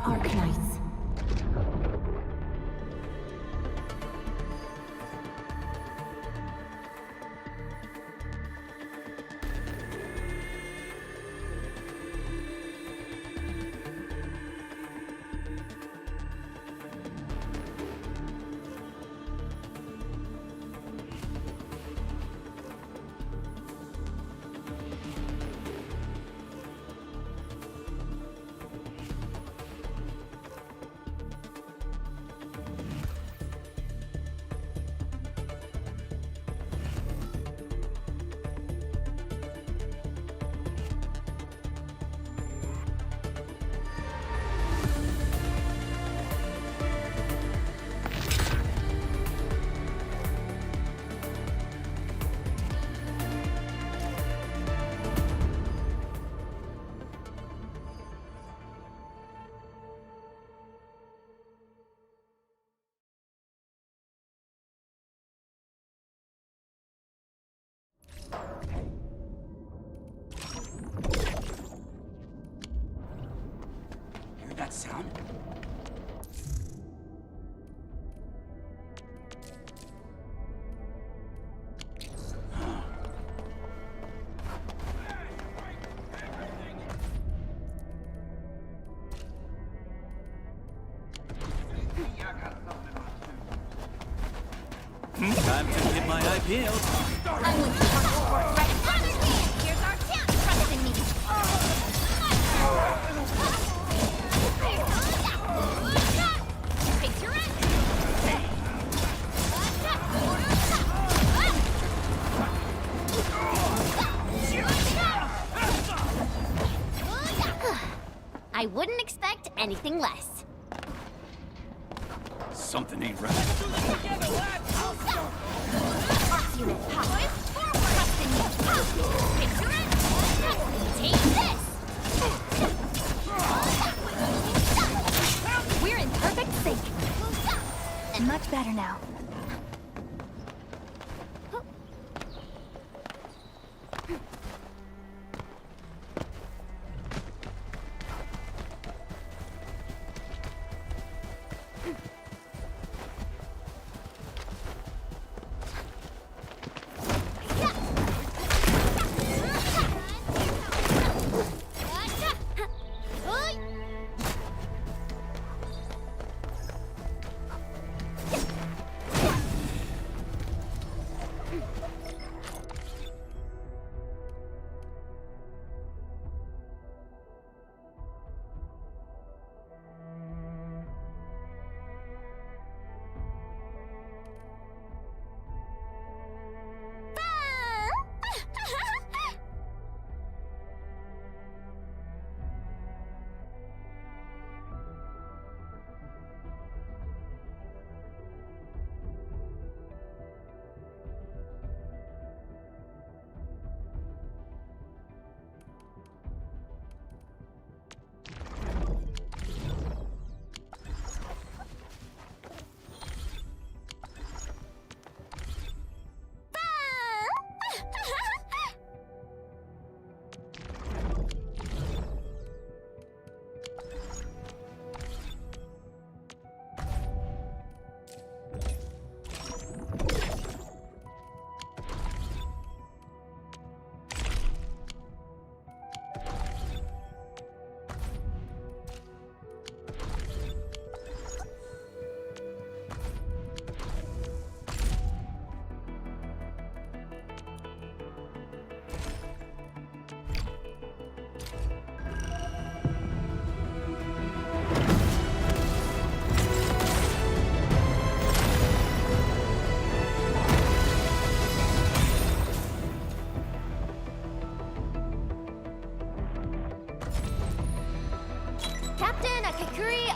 Arknights. Hear that sound? Time to hit my IPL. I'm with you. Right in front of me. Here's our chance. Trust in me. Picture it. I wouldn't expect anything less. Something ain't right. Arts unit, pop. Trust in me. Picture it. Take this. We're in perfect sync. And much better now.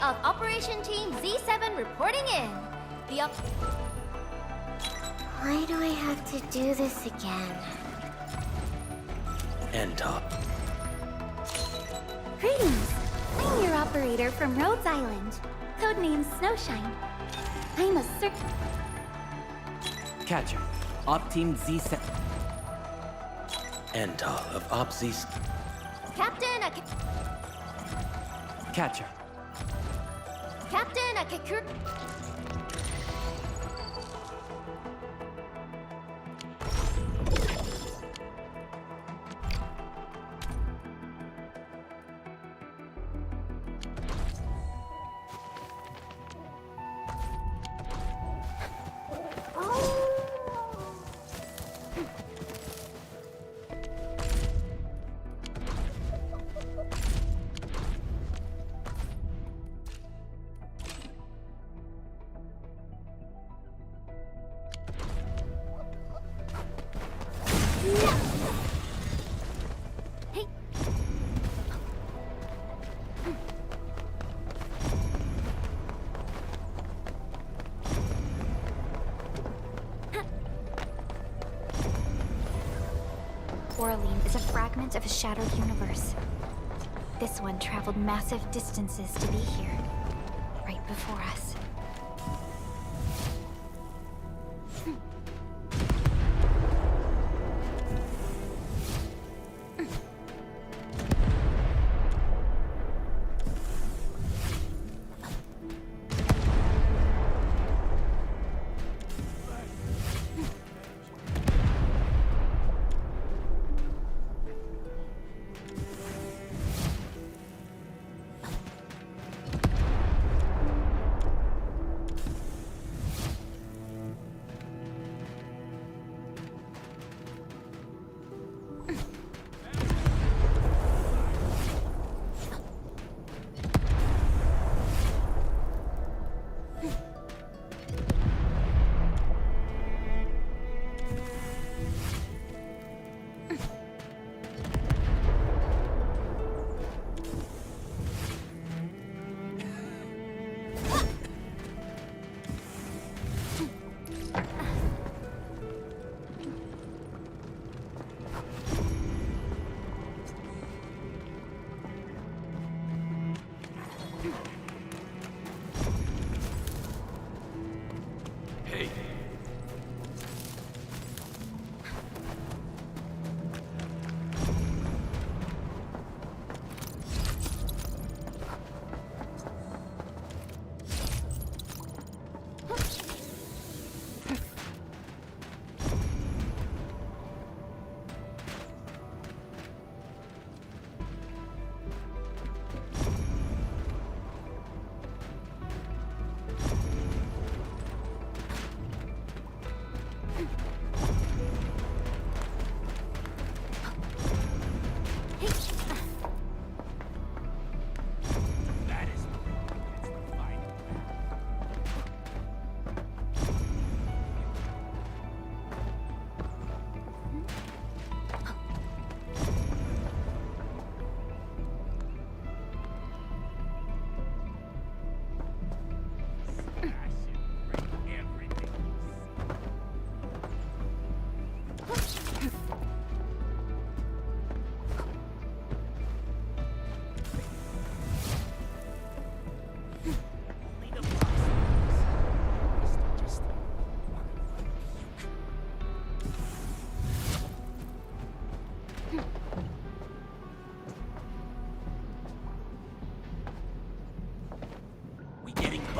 Of Operation Team Z7 reporting in. Why do I have to do this again? End up. Greetings. I'm your operator from Rhodes Island. Codename Snowshine. I'm a Catcher. Op Team Z7. End of Op Z. Captain, Catcher. Captain Akekuru. Orlean is a fragment of a shattered universe. This one traveled massive distances to be here, right before us.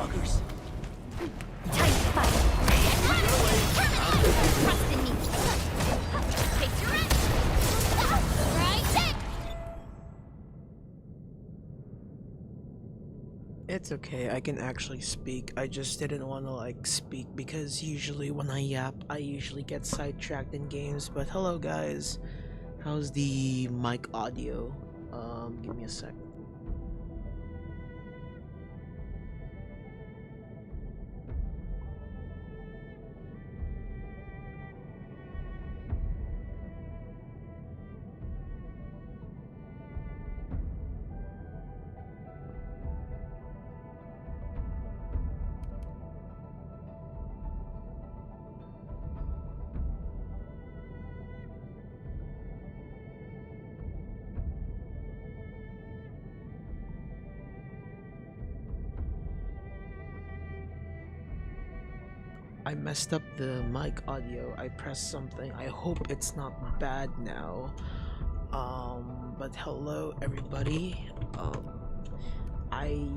buggers. Time to fight. Trust in me. Picture it. Right it. It's okay, I can actually speak. I just didn't want to speak because usually when I yap, I usually get sidetracked in games. But hello guys, how's the mic audio? Give me a sec. I messed up the mic audio. I pressed something. I hope it's not bad now. But hello everybody. I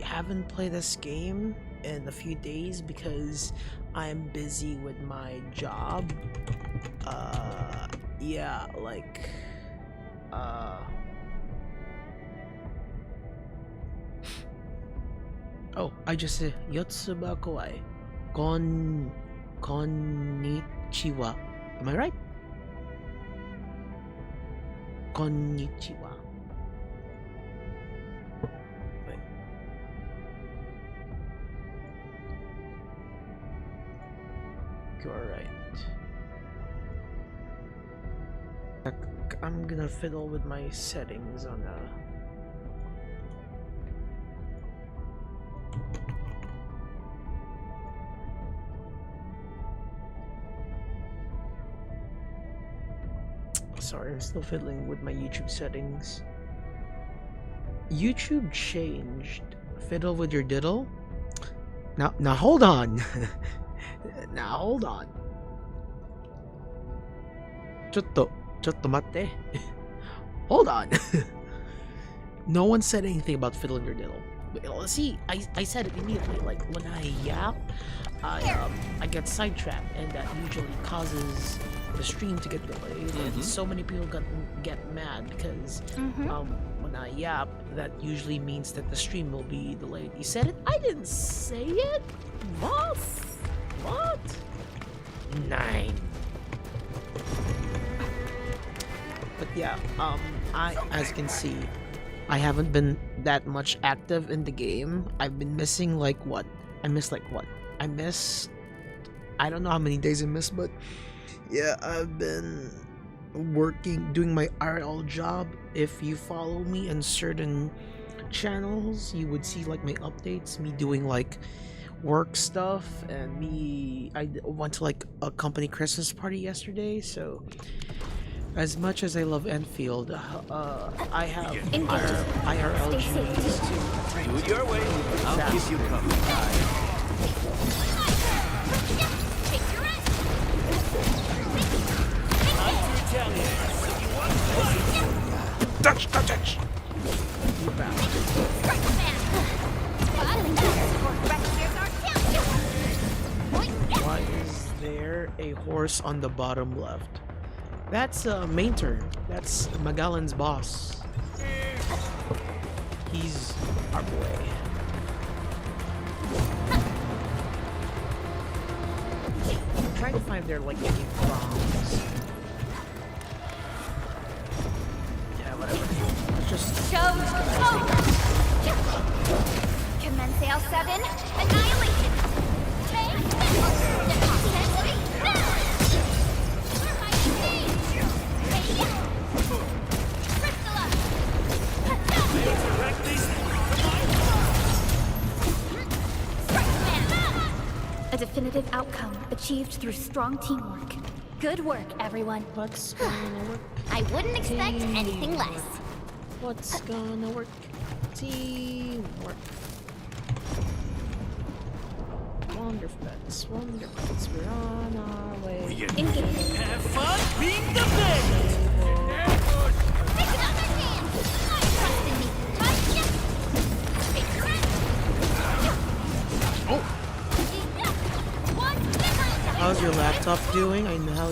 haven't played this game in a few days because I'm busy with my job. Yeah, like, oh, I just said Yotsuba Kawaii. Konnichiwa. Am I right? Konnichiwa. Wait. You're right. I'm gonna fiddle with my settings on Sorry, I'm still fiddling with my YouTube settings. YouTube changed. Fiddle with your diddle? Now hold on. Now hold on. ちょっと待って. Hold on. No one said anything about fiddling your diddle. See, I said it immediately. Like when I yap, I get sidetracked, and that usually causes the stream to get delayed. And so many people get mad because when I yap, that usually means that the stream will be delayed. You said it? I didn't say it. What? 9. But yeah, as you can see, I haven't been that much active in the game. I've been missing I don't know how many days I missed, but yeah, I've been doing my RL job. If you follow me in certain channels, you would see like my updates, me doing like work stuff, and I went to like a company Christmas party yesterday. So as much as I love Endfield, I have IRL duties too. Do it your way. I'll keep you covered. Touch! You Why is there a horse on the bottom left? That's main turn. That's Magellan's boss. He's our boy. I'm trying to find there like any bombs. Yeah, whatever. Let's just Show Commence L7, annihilation. A definitive outcome achieved through strong teamwork. Good work, everyone. What's gonna work? I wouldn't expect anything less. What's gonna work? Teamwork. Wonderful. We're on our way. Engage. Have fun being the best. Take another chance. Trust in me. Oh! How's your laptop doing? I know how.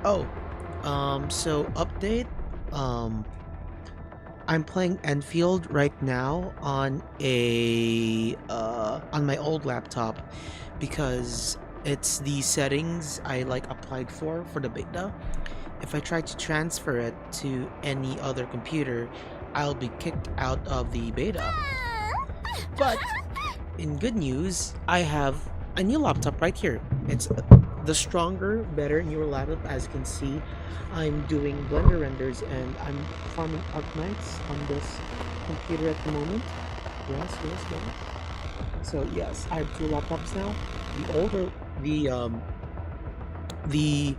Oh, so update. I'm playing Endfield right now on on my old laptop because it's the settings I applied for the beta. If I try to transfer it to any other computer, I'll be kicked out of the beta. But in good news, I have a new laptop right here. It's the stronger, better, newer laptop. As you can see, I'm doing Blender renders and I'm farming Arknights on this computer at the moment. Yes. So yes, I have 2 laptops now. The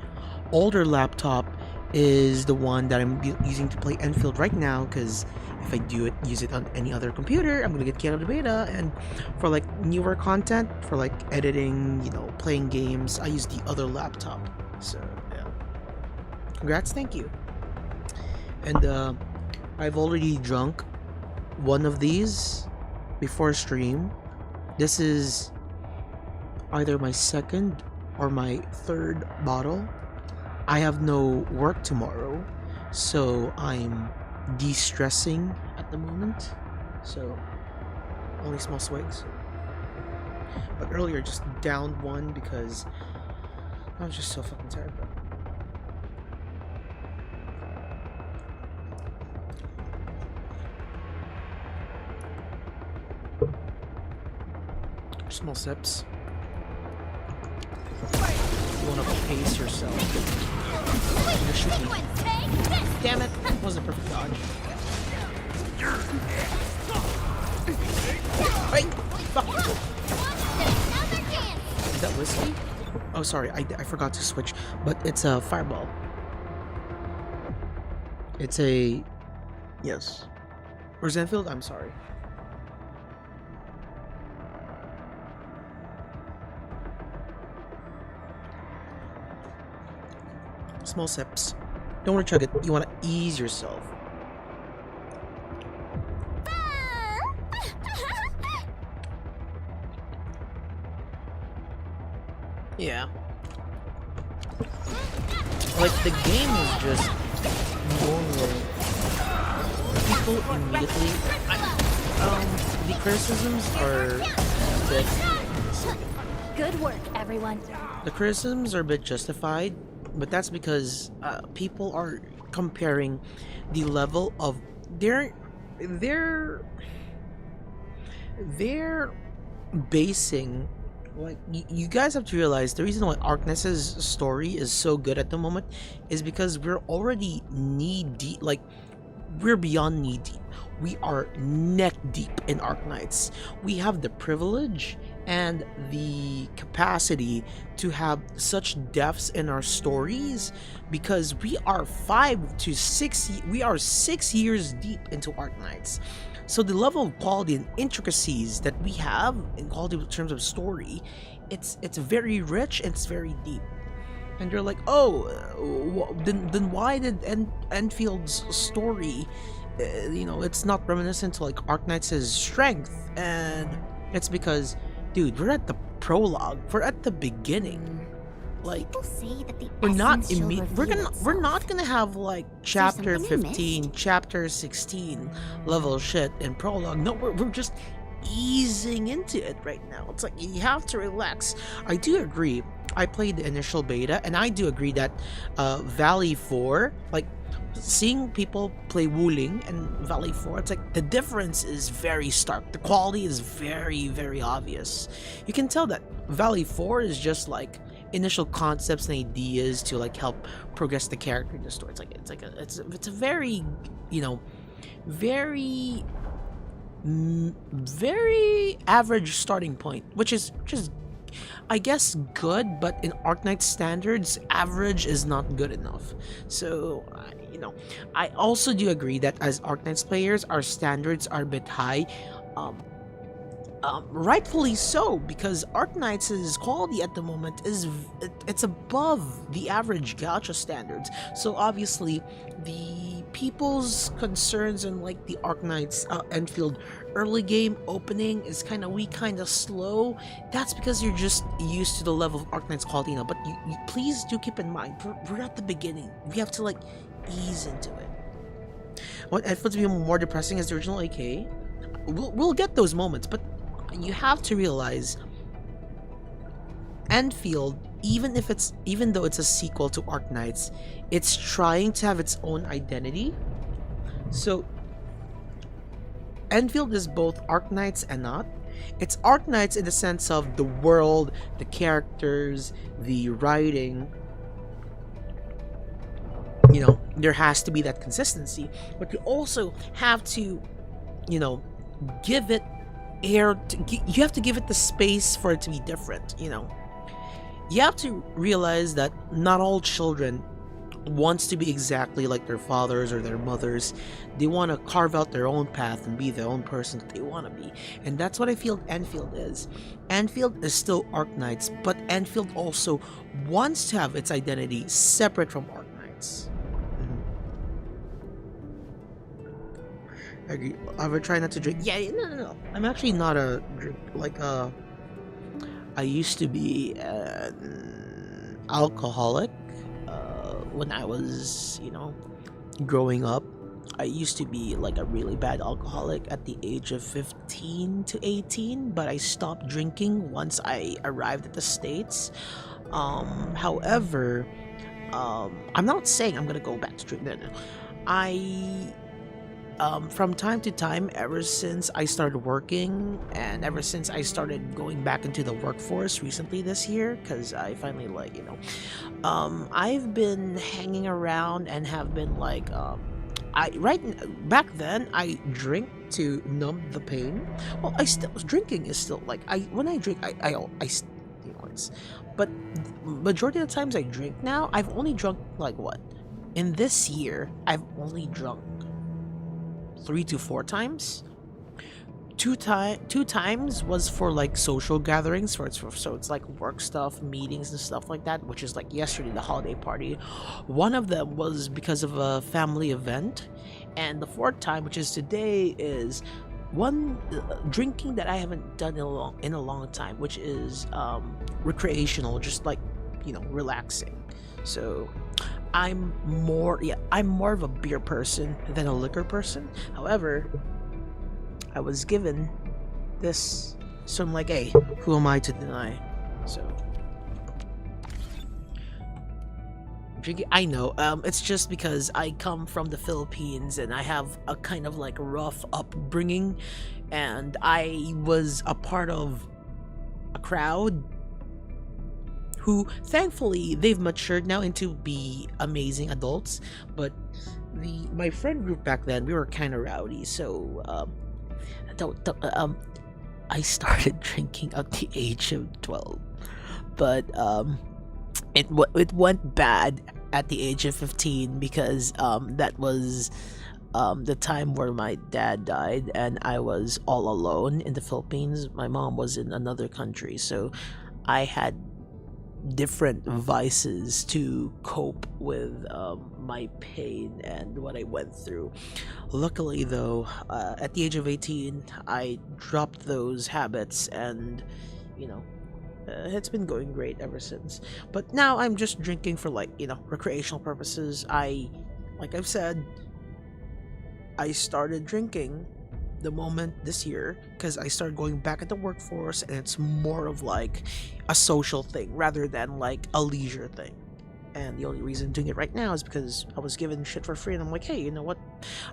older laptop is the one that I'm using to play Endfield right now, because if I use it on any other computer, I'm gonna get kicked out of the beta. And for newer content, for editing, playing games, I use the other laptop. So yeah, congrats, thank you. And I've already drunk one of these before stream, this is either my second or my third bottle. I have no work tomorrow, so I'm de-stressing at the moment. So only small swigs. But earlier just downed one because I was just so fucking tired, bro. Small sips. You wanna pace yourself. You're shooting. Damn it! That wasn't a perfect dodge. Hey! Fuck! Is that whiskey? Oh, sorry, I forgot to switch. But it's a fireball. It's a... Yes. Where's Endfield? I'm sorry. Small sips. Don't want to chug it. You want to ease yourself. Yeah. Like, the game is just normal. People immediately... the criticisms are a bit... Good work, everyone. The criticisms are a bit justified, but that's because people are comparing the level of they're basing, like, you guys have to realize the reason why Arknights' story is so good at the moment is because we're already knee deep, like we're beyond knee deep. We are neck deep in Arknights. We have the privilege and the capacity to have such depths in our stories because we are 6 years deep into Arknights. So the level of quality and intricacies that we have in quality in terms of story, it's very rich and it's very deep. And you're like, oh, then why did Enfield's story, it's not reminiscent to like Arknights' strength? And it's because, dude, we're at the prologue. We're at the beginning. Like, People say that the we're not essence shall reveal we're itself. not gonna have like chapter something I 15, chapter 16 level shit in prologue. No, we're just easing into it right now. It's like you have to relax. I do agree. I played the initial beta, and I do agree that Valley 4, like seeing people play Wuling and Valley 4, it's like the difference is very stark. The quality is very, very obvious. You can tell that Valley 4 is just like initial concepts and ideas to like help progress the character in the story. It's a very, very average starting point, which is I guess good, but in Arknights standards, average is not good enough. So, I also do agree that as Arknights players, our standards are a bit high. Rightfully so, because Arknights' quality at the moment it's above the average gacha standards. So obviously, the people's concerns in like the Arknights Endfield early game opening is kind of weak, kind of slow. That's because you're just used to the level of Arknights quality now. But you please do keep in mind, we're at the beginning. We have to like ease into it. What Endfield's be more depressing as the original AK? We'll get those moments, but you have to realize Endfield, even though it's a sequel to Arknights, it's trying to have its own identity. So Endfield is both Arknights and not. It's Arknights in the sense of the world, the characters, the writing. There has to be that consistency, but you also have to, give it air. You have to give it the space for it to be different. You have to realize that not all children wants to be exactly like their fathers or their mothers. They want to carve out their own path and be their own person that they want to be, and that's what I feel Endfield is. Endfield is still Arknights, but Endfield also wants to have its identity separate from Arknights. I would try not to drink. Yeah, no. I'm actually not a drink. Like, I used to be an alcoholic when I was, growing up. I used to be like a really bad alcoholic at the age of 15 to 18, but I stopped drinking once I arrived at the States. However, I'm not saying I'm gonna go back to drinking. No. I from time to time, ever since I started working and ever since I started going back into the workforce recently this year, because I finally I've been hanging around and have been back then I drink to numb the pain. Well, I still drinking is still like when I drink it's, but majority of the times I drink now, I've only drunk in this year I've only drunk 3 to 4 times. Two times was for like social gatherings, so it's like work stuff, meetings and stuff like that, which is like yesterday, the holiday party. One of them was because of a family event, and the 4th time, which is today, is one drinking that I haven't done in a long time, which is recreational, just like relaxing. So I'm more of a beer person than a liquor person. However, I was given this, so I'm like, hey, who am I to deny? So drinking, I know, it's just because I come from the Philippines and I have a kind of like rough upbringing, and I was a part of a crowd who thankfully they've matured now into be amazing adults, but my friend group back then, we were kind of rowdy, so I started drinking at the age of 12, but it went bad at the age of 15 because that was the time where my dad died and I was all alone in the Philippines. My mom was in another country, so I had different vices to cope with my pain and what I went through. Luckily though, at the age of 18, I dropped those habits, and it's been going great ever since. But now I'm just drinking for recreational purposes. Like I've said, I started drinking the moment this year because I started going back at the workforce, and it's more of like a social thing rather than like a leisure thing. And the only reason I'm doing it right now is because I was given shit for free, and I'm like, hey, you know what?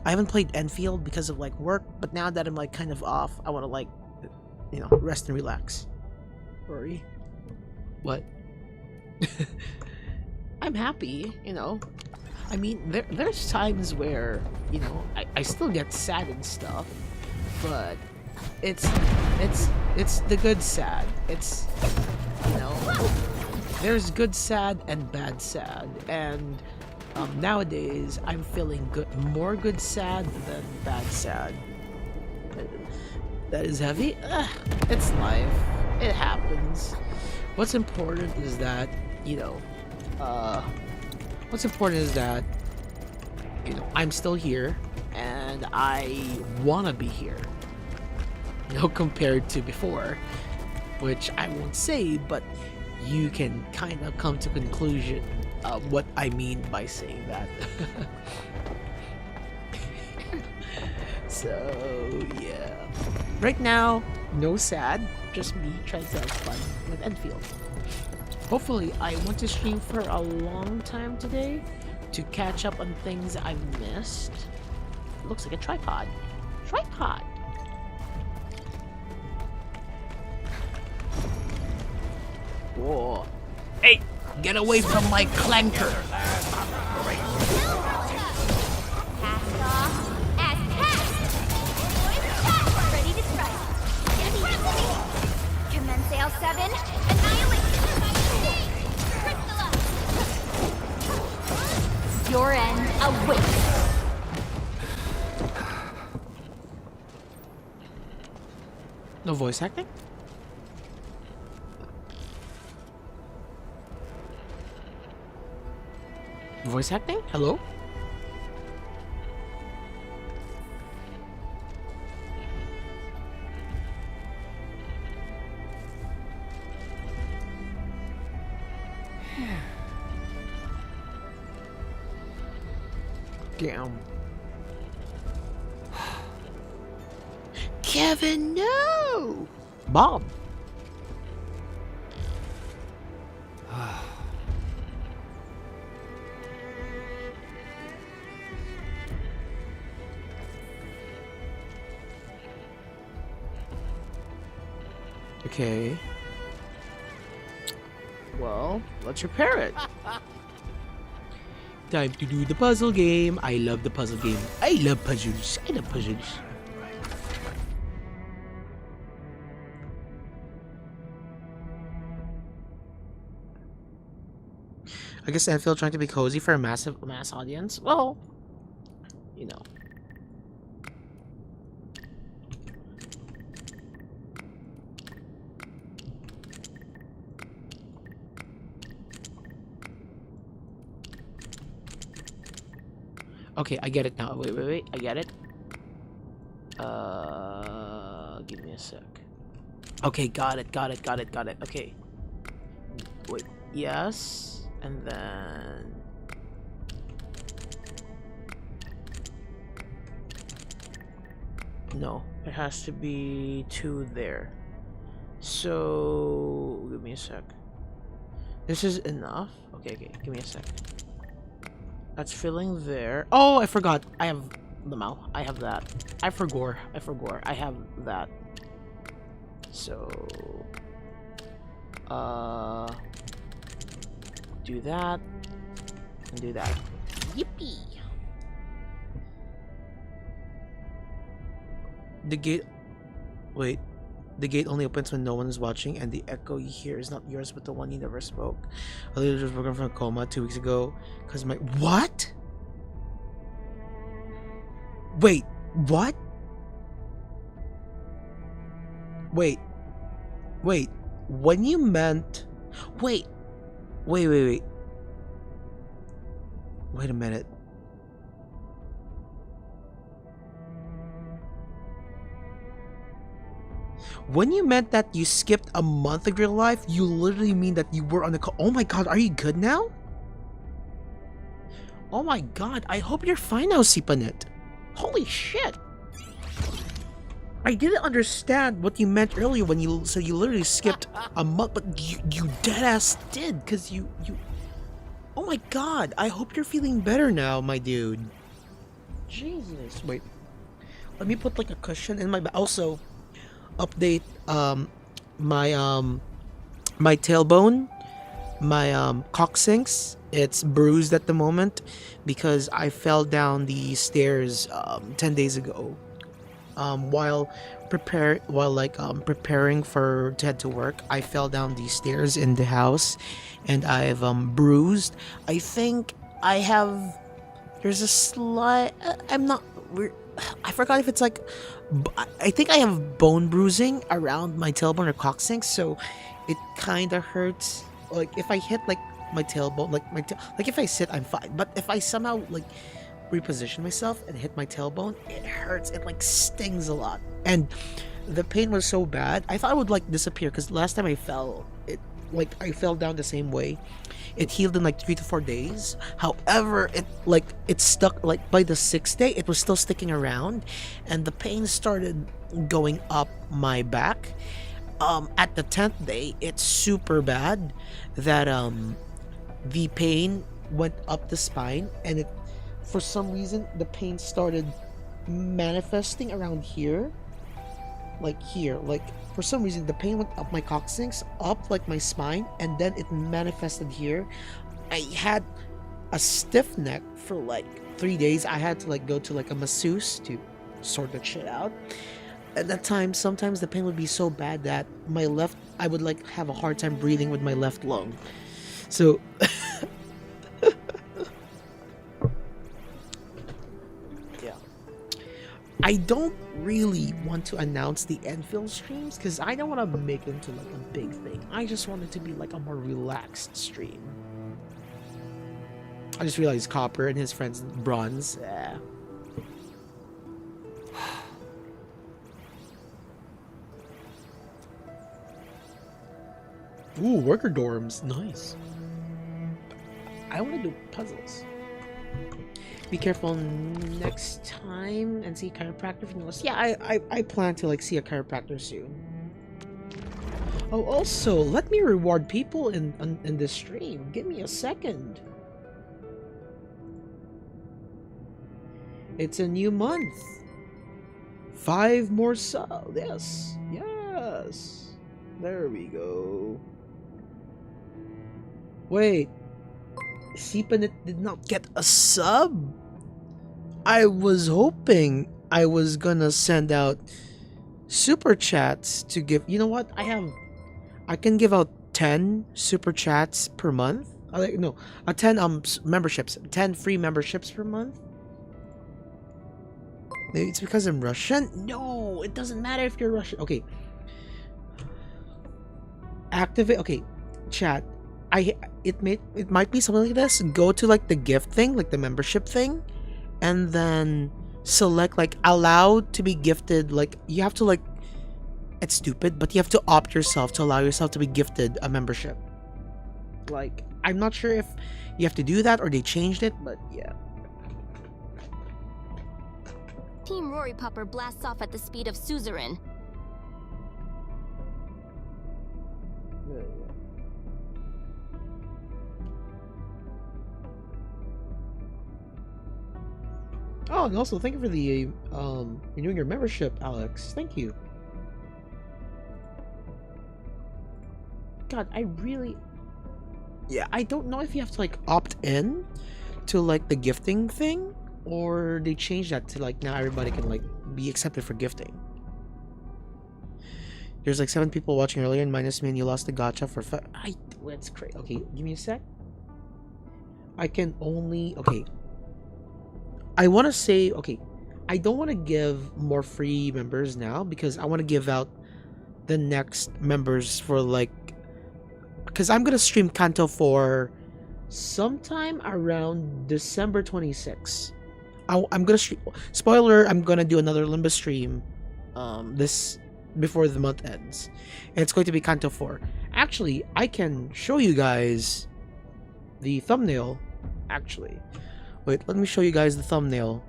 I haven't played Endfield because of like work, but now that I'm like kind of off, I want to rest and relax. Rory, what? I'm happy, I mean, there's times where I still get sad and stuff, but it's the good sad. It's there's good sad and bad sad, and nowadays I'm feeling more good sad than bad sad. That is heavy. It's life. It happens. What's important is that I'm still here, and I wanna be here. Compared to before, which I won't say, but you can kind of come to conclusion of what I mean by saying that. So yeah, right now, no sad, just me trying to have fun with Endfield. Hopefully, I want to stream for a long time today to catch up on things I've missed. It looks like a tripod. Whoa. Hey, get away from my clanker. Ready to strike. Commence L7. Annihilation. Crystallize. Your end awaits. No voice acting? Voice acting? Hello? Damn. Kevin, no! Bob. Okay. Well, let's repair it. Time to do the puzzle game. I love the puzzle game. I love puzzles. I love puzzles. I guess Endfield trying to be cozy for a mass audience. Well, you know. Okay, I get it now. Wait. I get it. Give me a sec. Okay, got it. Okay. Wait, yes. And then... No, it has to be 2 there. So... Give me a sec. This is enough? Okay, give me a sec. That's filling there. Oh, I forgot. I have the mouth. I have that. I forgot. I have that. So... do that. And do that. Yippee! The gate... Wait. The gate only opens when no one is watching, and the echo you hear is not yours but the one you never spoke. A leader was broken from a coma 2 weeks ago because my... What? Wait, what? Wait. When you meant... Wait a minute. When you meant that you skipped a month of your life, you literally mean that you were on the call. Oh my god, are you good now? Oh my god, I hope you're fine now, Sipanet. Holy shit. I didn't understand what you meant earlier when you said you literally skipped a month, but you deadass did, because you... Oh my god, I hope you're feeling better now, my dude. Jesus, wait. Let me put like a cushion in my back. Also, update, my tailbone, my, coccyx, it's bruised at the moment because I fell down the stairs, 10 days ago. While preparing to head to work, I fell down the stairs in the house, and I've bruised. I think I have. There's a slight. I forgot if it's like. I think I have bone bruising around my tailbone or coccyx, so it kind of hurts. Like if I hit like my tailbone, like if I sit, I'm fine. But if I somehow like reposition myself and hit my tailbone, it hurts. It like stings a lot, and the pain was so bad. I thought it would like disappear because last time I fell, I fell down the same way. It healed in like 3 to 4 days. However, it stuck like by the 6th day. It was still sticking around, and the pain started going up my back. At the 10th day, it's super bad that the pain went up the spine, and it. For some reason, the pain started manifesting around here. Like here. Like, for some reason, the pain went up my coccyx, up like my spine, and then it manifested here. I had a stiff neck for like 3 days. I had to like go to like a masseuse to sort that shit out. At that time, sometimes the pain would be so bad that I would like have a hard time breathing with my left lung. So... I don't really want to announce the Endfield streams because I don't want to make it into like a big thing. I just want it to be like a more relaxed stream. I just realized Copper and his friends Bronze. Yeah. Ooh, worker dorms. Nice. I want to do puzzles. Be careful next time and see a chiropractor for the Yeah, I plan to like see a chiropractor soon. Oh, also, let me reward people in this stream. Give me a second. It's a new month. 5 more subs. Yes. Yes. There we go. Wait. Sipanit did not get a sub? I was hoping I was gonna send out super chats to give. You know what? I can give out 10 super chats per month. No, 10 memberships, 10 free memberships per month. Maybe it's because I'm Russian? No, it doesn't matter if you're Russian. Okay. Activate. Okay, chat. It might be something like this. Go to like the gift thing, like the membership thing, and then select like allowed to be gifted. Like you have to like. It's stupid, but you have to opt yourself to allow yourself to be gifted a membership. Like I'm not sure if you have to do that or they changed it, but yeah. Team Roriipupper blasts off at the speed of suzerain. Oh, and also thank you for the renewing your membership, Alex. Thank you. God, I really... Yeah, I don't know if you have to like opt in to like the gifting thing, or they changed that to like now everybody can like be accepted for gifting. There's like 7 people watching earlier, and minus me, and you lost the gacha for that's crazy. Okay, give me a sec. I can only... Okay. I want to say... Okay. I don't want to give more free members now, because I want to give out the next members for like... Because I'm going to stream Kanto for sometime around December 26th. I'm going to stream... Spoiler, I'm going to do another Limbo stream this... before the month ends, and it's going to be Kanto 4. Actually, I can show you guys the thumbnail. Actually, wait, let me show you guys the thumbnail.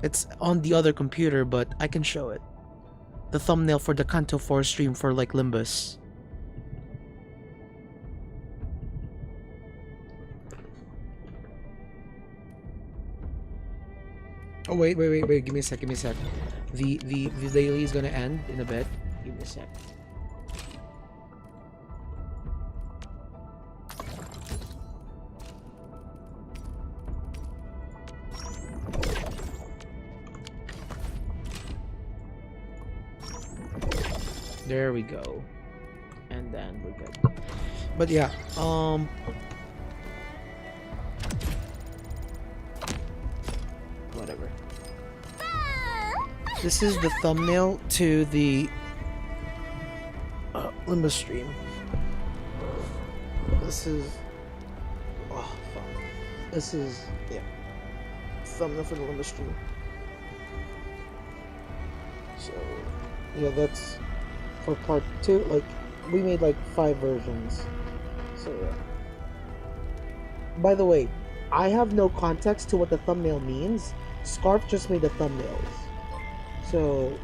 It's on the other computer, but I can show it. The thumbnail for the Kanto 4 stream for like Limbus. Oh wait, give me a sec, The daily is gonna end in a bit. Give me a sec. There we go. And then we're good. But yeah, whatever. This is the thumbnail to the Limbo stream. This is... Oh, fuck. This is... Yeah. Thumbnail for the Limbo stream. So... Yeah, that's... For part 2. Like, we made like 5 versions. So, yeah. By the way, I have no context to what the thumbnail means. Scarf just made the thumbnails. So,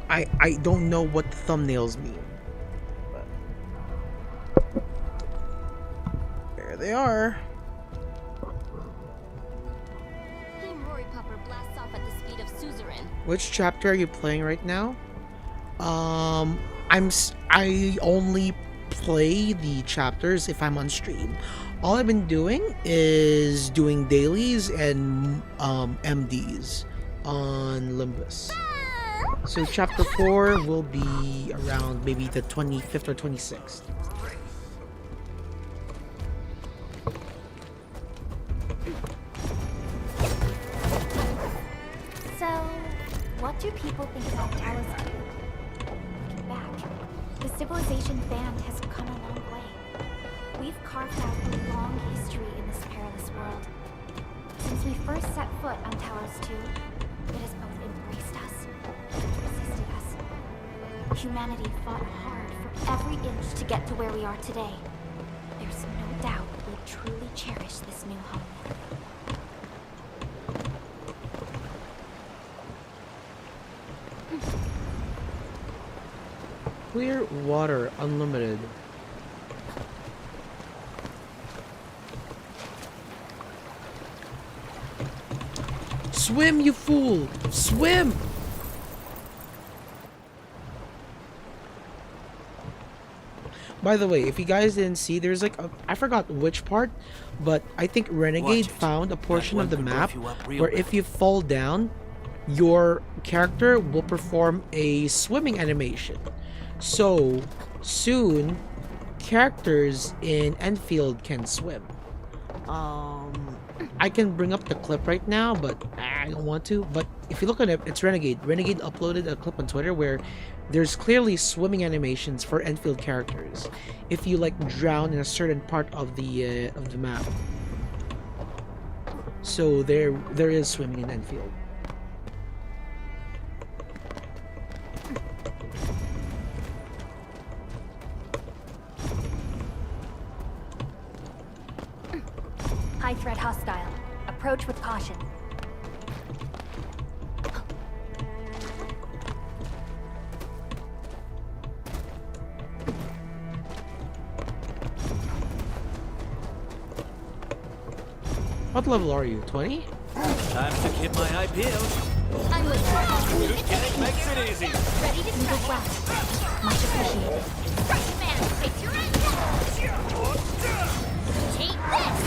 I don't know what the thumbnails mean, but there they are. Team Roriipupper blasts off at the speed of suzerain. Which chapter are you playing right now? I only play the chapters if I'm on stream. All I've been doing is doing dailies and MDs on Limbus. So chapter 4 will be around maybe the 25th or 26th. So, what do people think about Talos 2? Looking back, the civilization band has come a long way. We've carved out a long history in this perilous world. Since we first set foot on Talos 2, it has both embraced us Humanity fought hard for every inch to get to where we are today. There's no doubt we'll truly cherish this new home. Clear water, unlimited. Swim, you fool! Swim! By the way, if you guys didn't see, there's like I forgot which part, but I think Renegade found a portion of the map where if you fall down, your character will perform a swimming animation. So soon, characters in Endfield can swim. I can bring up the clip right now, but I don't want to. But if you look at it, it's Renegade. Renegade uploaded a clip on Twitter where there's clearly swimming animations for Endfield characters if you like drown in a certain part of the map. So there is swimming in Endfield. High threat hostile. Approach with caution. What level are you? 20? Time to get my IPL. I'm with you. Good gang makes it easy. Ready to You did strike. well. Much appreciated. Right, man. Face your end. Take this.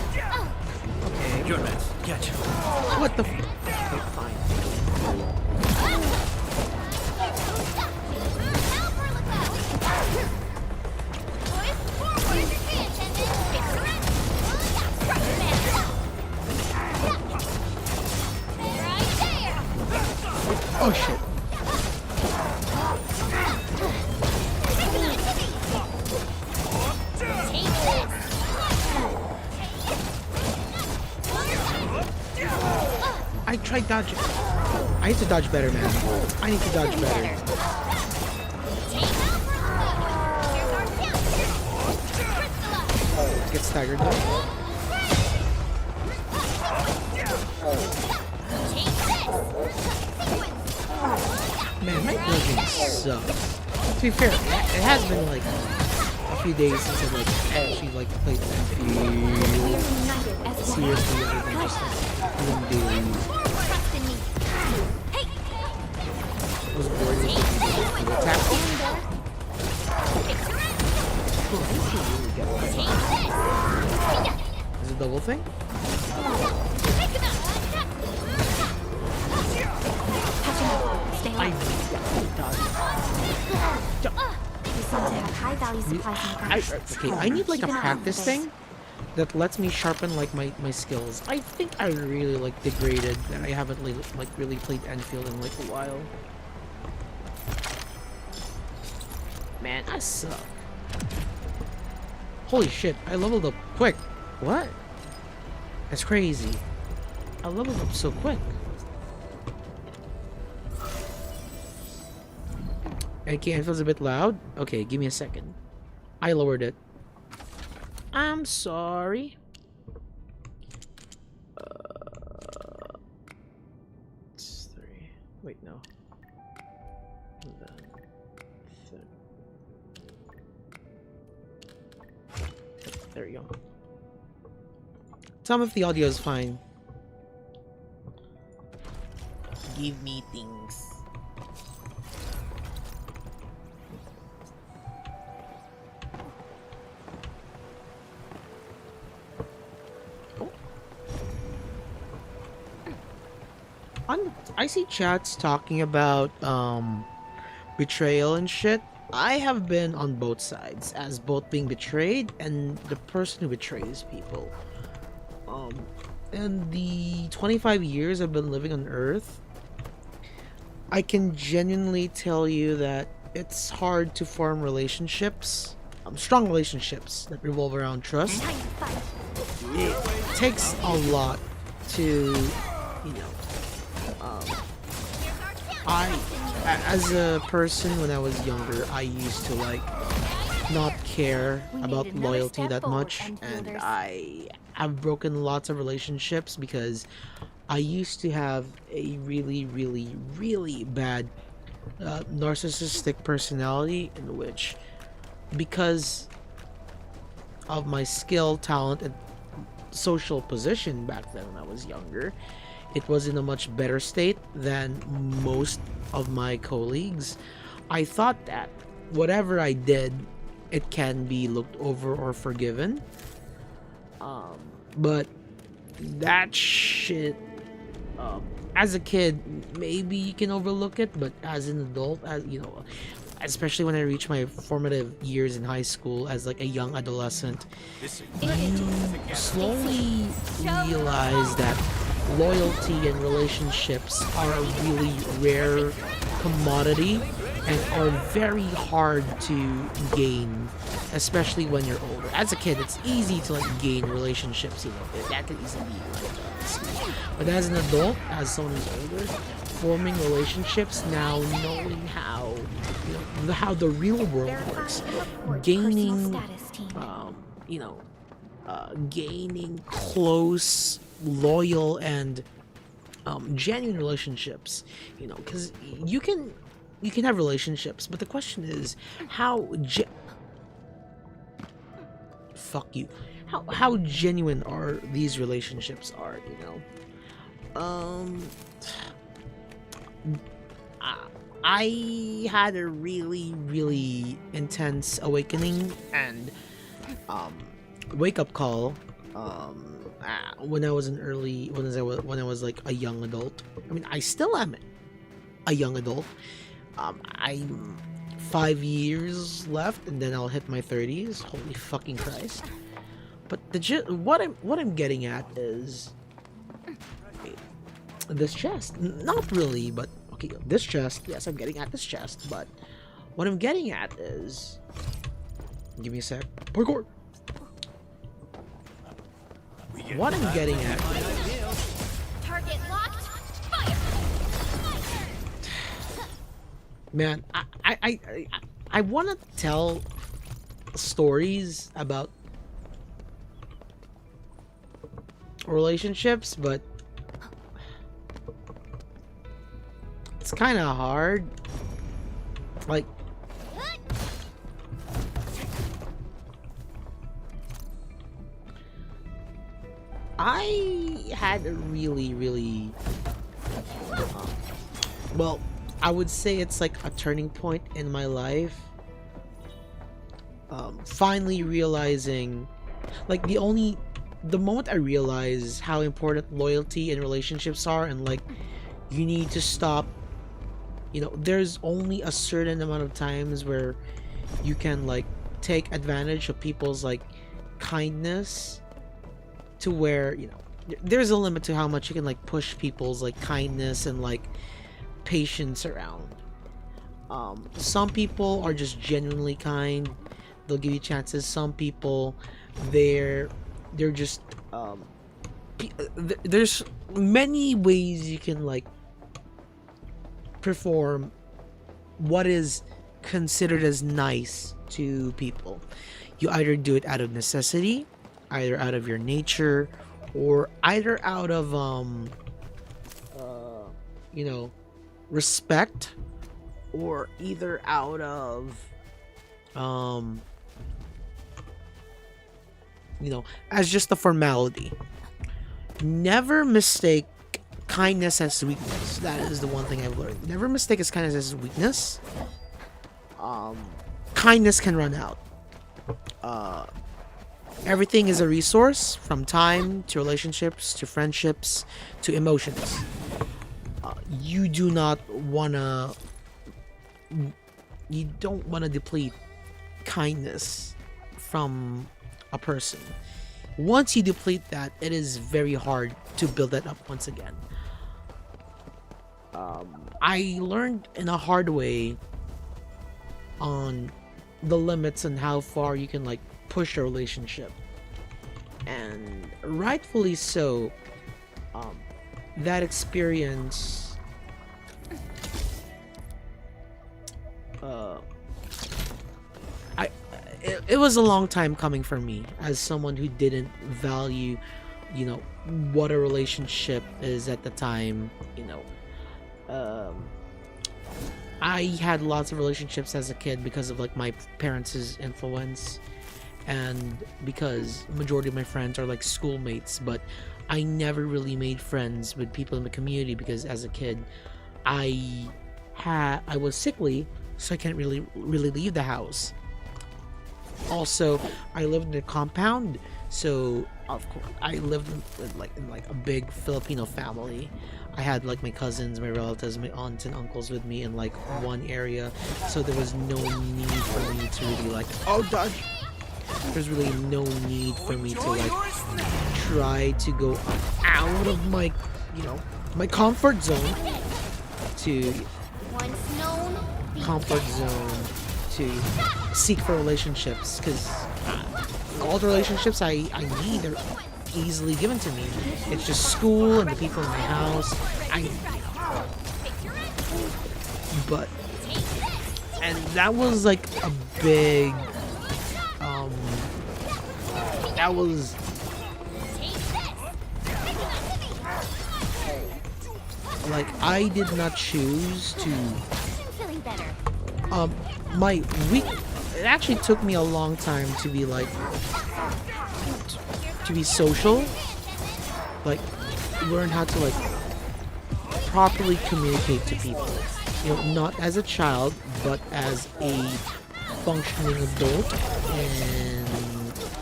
Okay. Your mess. Catch. What the f- Okay, fine. Oh shit. I tried dodging. I need to dodge better, man. I need to dodge better. Get staggered though. Man, my building sucks. To be fair, it has been like a few days since I've like actually like played Endfield seriously other than just like doing dailies. I was bored with the attack. Cool, I need to really get that. Is it a double thing? I High value supplies in okay, I need like a practice thing that lets me sharpen like my skills. I think I really like degraded that I haven't like really played Endfield in like a while. Man, I suck. Holy shit, I leveled up quick. What? That's crazy. I leveled up so quick. Okay, it feels a bit loud. Okay, give me a second. I lowered it. I'm sorry. It's 3. Wait, no. There you go. Tell me if the audio is fine. Give me things. I see chats talking about betrayal and shit. I have been on both sides, as both being betrayed and the person who betrays people. In the 25 years I've been living on Earth, I can genuinely tell you that it's hard to form relationships strong relationships that revolve around trust. Time to fight. It takes a lot to, you know, as a person when I was younger, I used to like not care We about need another loyalty step that forward, much, and Enfielders. I have broken lots of relationships because I used to have a really bad narcissistic personality in which, because of my skill, talent, and social position back then when I was younger, it was in a much better state than most of my colleagues. I thought that whatever I did, it can be looked over or forgiven. But that shit, as a kid, maybe you can overlook it, but as an adult, as you know, especially when I reached my formative years in high school as like a young adolescent, This you slowly realize that loyalty and relationships are a really rare commodity and are very hard to gain, especially when you're older. As a kid, it's easy to like gain relationships, you know, that can easily be like easy. But as an adult, as someone who's older, forming relationships now, knowing how, you know, how the real world works, gaining, Personal status team. you know, gaining close, loyal, and genuine relationships, you know, because you can have relationships, but the question is how fuck you, how genuine are these relationships are, you know. I had a really intense awakening and wake up call when I was when I was like a young adult. I mean, I still am a young adult. I'm 5 years left, and then I'll hit my 30s. Holy fucking Christ! But what I'm getting at is this chest. Not really, but okay, this chest. Yes, I'm getting at this chest. But what I'm getting at is, give me a sec. Parkour. What I'm getting at. Target locked. Fire! Man, I want to tell stories about relationships, but it's kind of hard. Like, I had a really well, I would say it's like a turning point in my life. Finally realizing, like, the moment I realized how important loyalty and relationships are, and like, you need to stop, you know, there's only a certain amount of times where you can like take advantage of people's like kindness, to where, you know, there's a limit to how much you can like push people's like kindness and like patience around. Some people are just genuinely kind, they'll give you chances. Some people, they're just there's many ways you can like perform what is considered as nice to people. You either do it out of necessity, either out of your nature, or either out of you know, respect, or either out of you know, as just a formality. Never mistake kindness as weakness. That is the one thing I've learned. Never mistake as kindness as weakness. Kindness can run out. Everything is a resource, from time to relationships to friendships to emotions. You don't wanna deplete kindness from a person. Once you deplete that, it is very hard to build that up once again. I learned in a hard way on the limits on how far you can like push a relationship, and rightfully so. That experience it was a long time coming for me as someone who didn't value, you know, what a relationship is at the time. You know, I had lots of relationships as a kid because of like my parents' influence, and because majority of my friends are like schoolmates, but I never really made friends with people in the community because as a kid I was sickly, so I can't really leave the house. Also, I lived in a compound, so of course I lived in like a big Filipino family. I had like my cousins, my relatives, my aunts and uncles with me in like one area, so there was no need for me to really like dodge. There's really no need for me to like try to go out of my, you know, my comfort zone to Once known, be comfort zone to seek for relationships, because all the relationships I need are easily given to me. It's just school and the people in my house. But and that was like a big that was like I did not choose to feeling better. my week. It actually took me a long time to be like to be social, like learn how to like properly communicate to people, you know, not as a child but as a functioning adult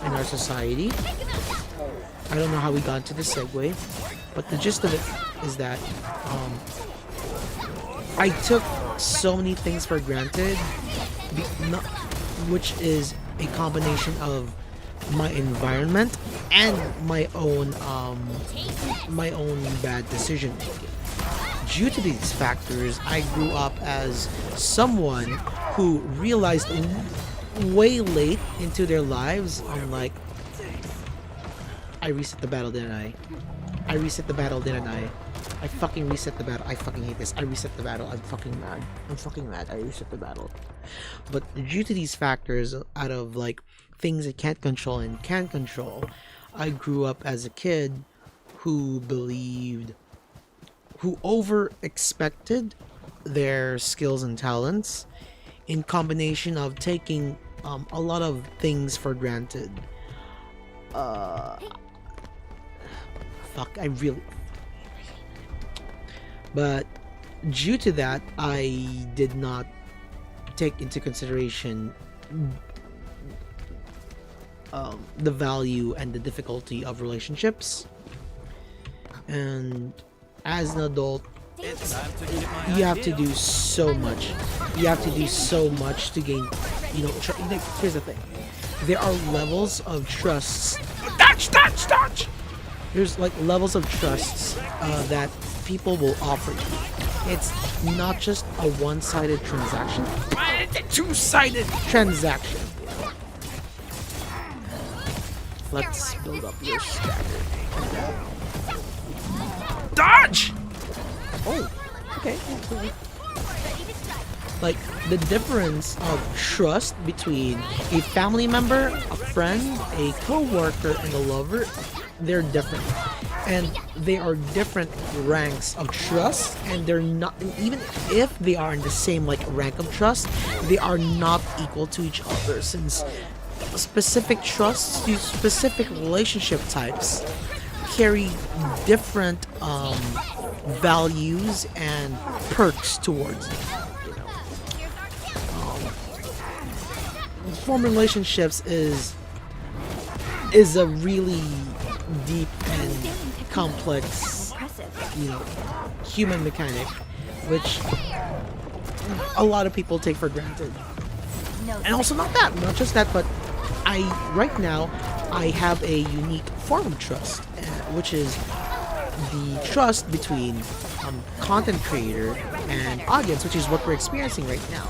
in our society. I don't know how we got into this segue, but the gist of it is that I took so many things for granted, which is a combination of my environment and my own bad decision making. Due to these factors, I grew up as someone who realized way late into their lives, I'm like, I reset the battle, didn't I? I reset the battle, didn't I? I fucking reset the battle. I fucking hate this. I reset the battle. I'm fucking mad. I'm fucking mad. I reset the battle. But due to these factors, out of like things I can't control and can control, I grew up as a kid who over expected their skills and talents, in combination of taking a lot of things for granted. But due to that, I did not take into consideration the value and the difficulty of relationships. And as an adult, you have to do so much. You have to do so much to gain, you know, here's the thing. There are levels of trusts. Touch! There's like levels of trusts that people will offer you. It's not just a one-sided transaction. It's a two-sided transaction. Let's build up your stagger. Dodge! Oh, okay. Like, the difference of trust between a family member, a friend, a co-worker, and a lover, they're different. And they are different ranks of trust, and they're not, even if they are in the same like rank of trust, they are not equal to each other, since specific trusts to specific relationship types carry different values and perks towards them. Forming relationships is a really deep and complex, you know, human mechanic, which a lot of people take for granted. And also not just that, but right now I have a unique form of trust, which is the trust between content creator and audience, which is what we're experiencing right now.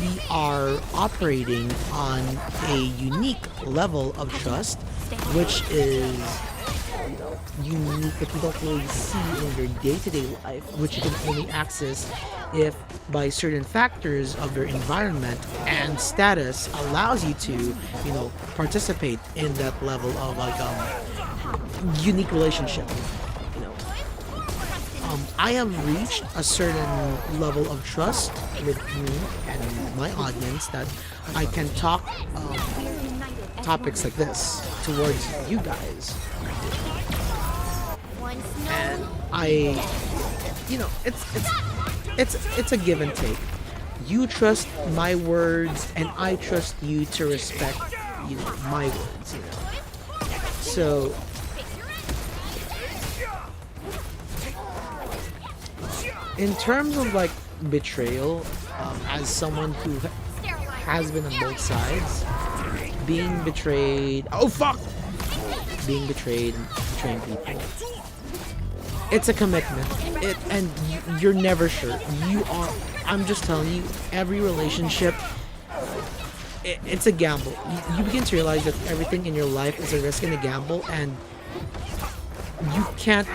we are operating on a unique level of trust, which is unique that you don't really see in your day-to-day life, which you can only access if by certain factors of your environment and status allows you to, participate in that level of unique relationship. You know, I have reached a certain level of trust with me and my audience that I can talk topics like this towards you guys. And it's a give and take. You trust my words, and I trust you to respect, my words. So, in terms of like betrayal, as someone who has been on both sides, being betrayed. Oh fuck! Being betrayed and betraying people. It's a commitment. You're never sure. I'm just telling you, every relationship, it's a gamble. You begin to realize that everything in your life is a risk and a gamble, and you can't,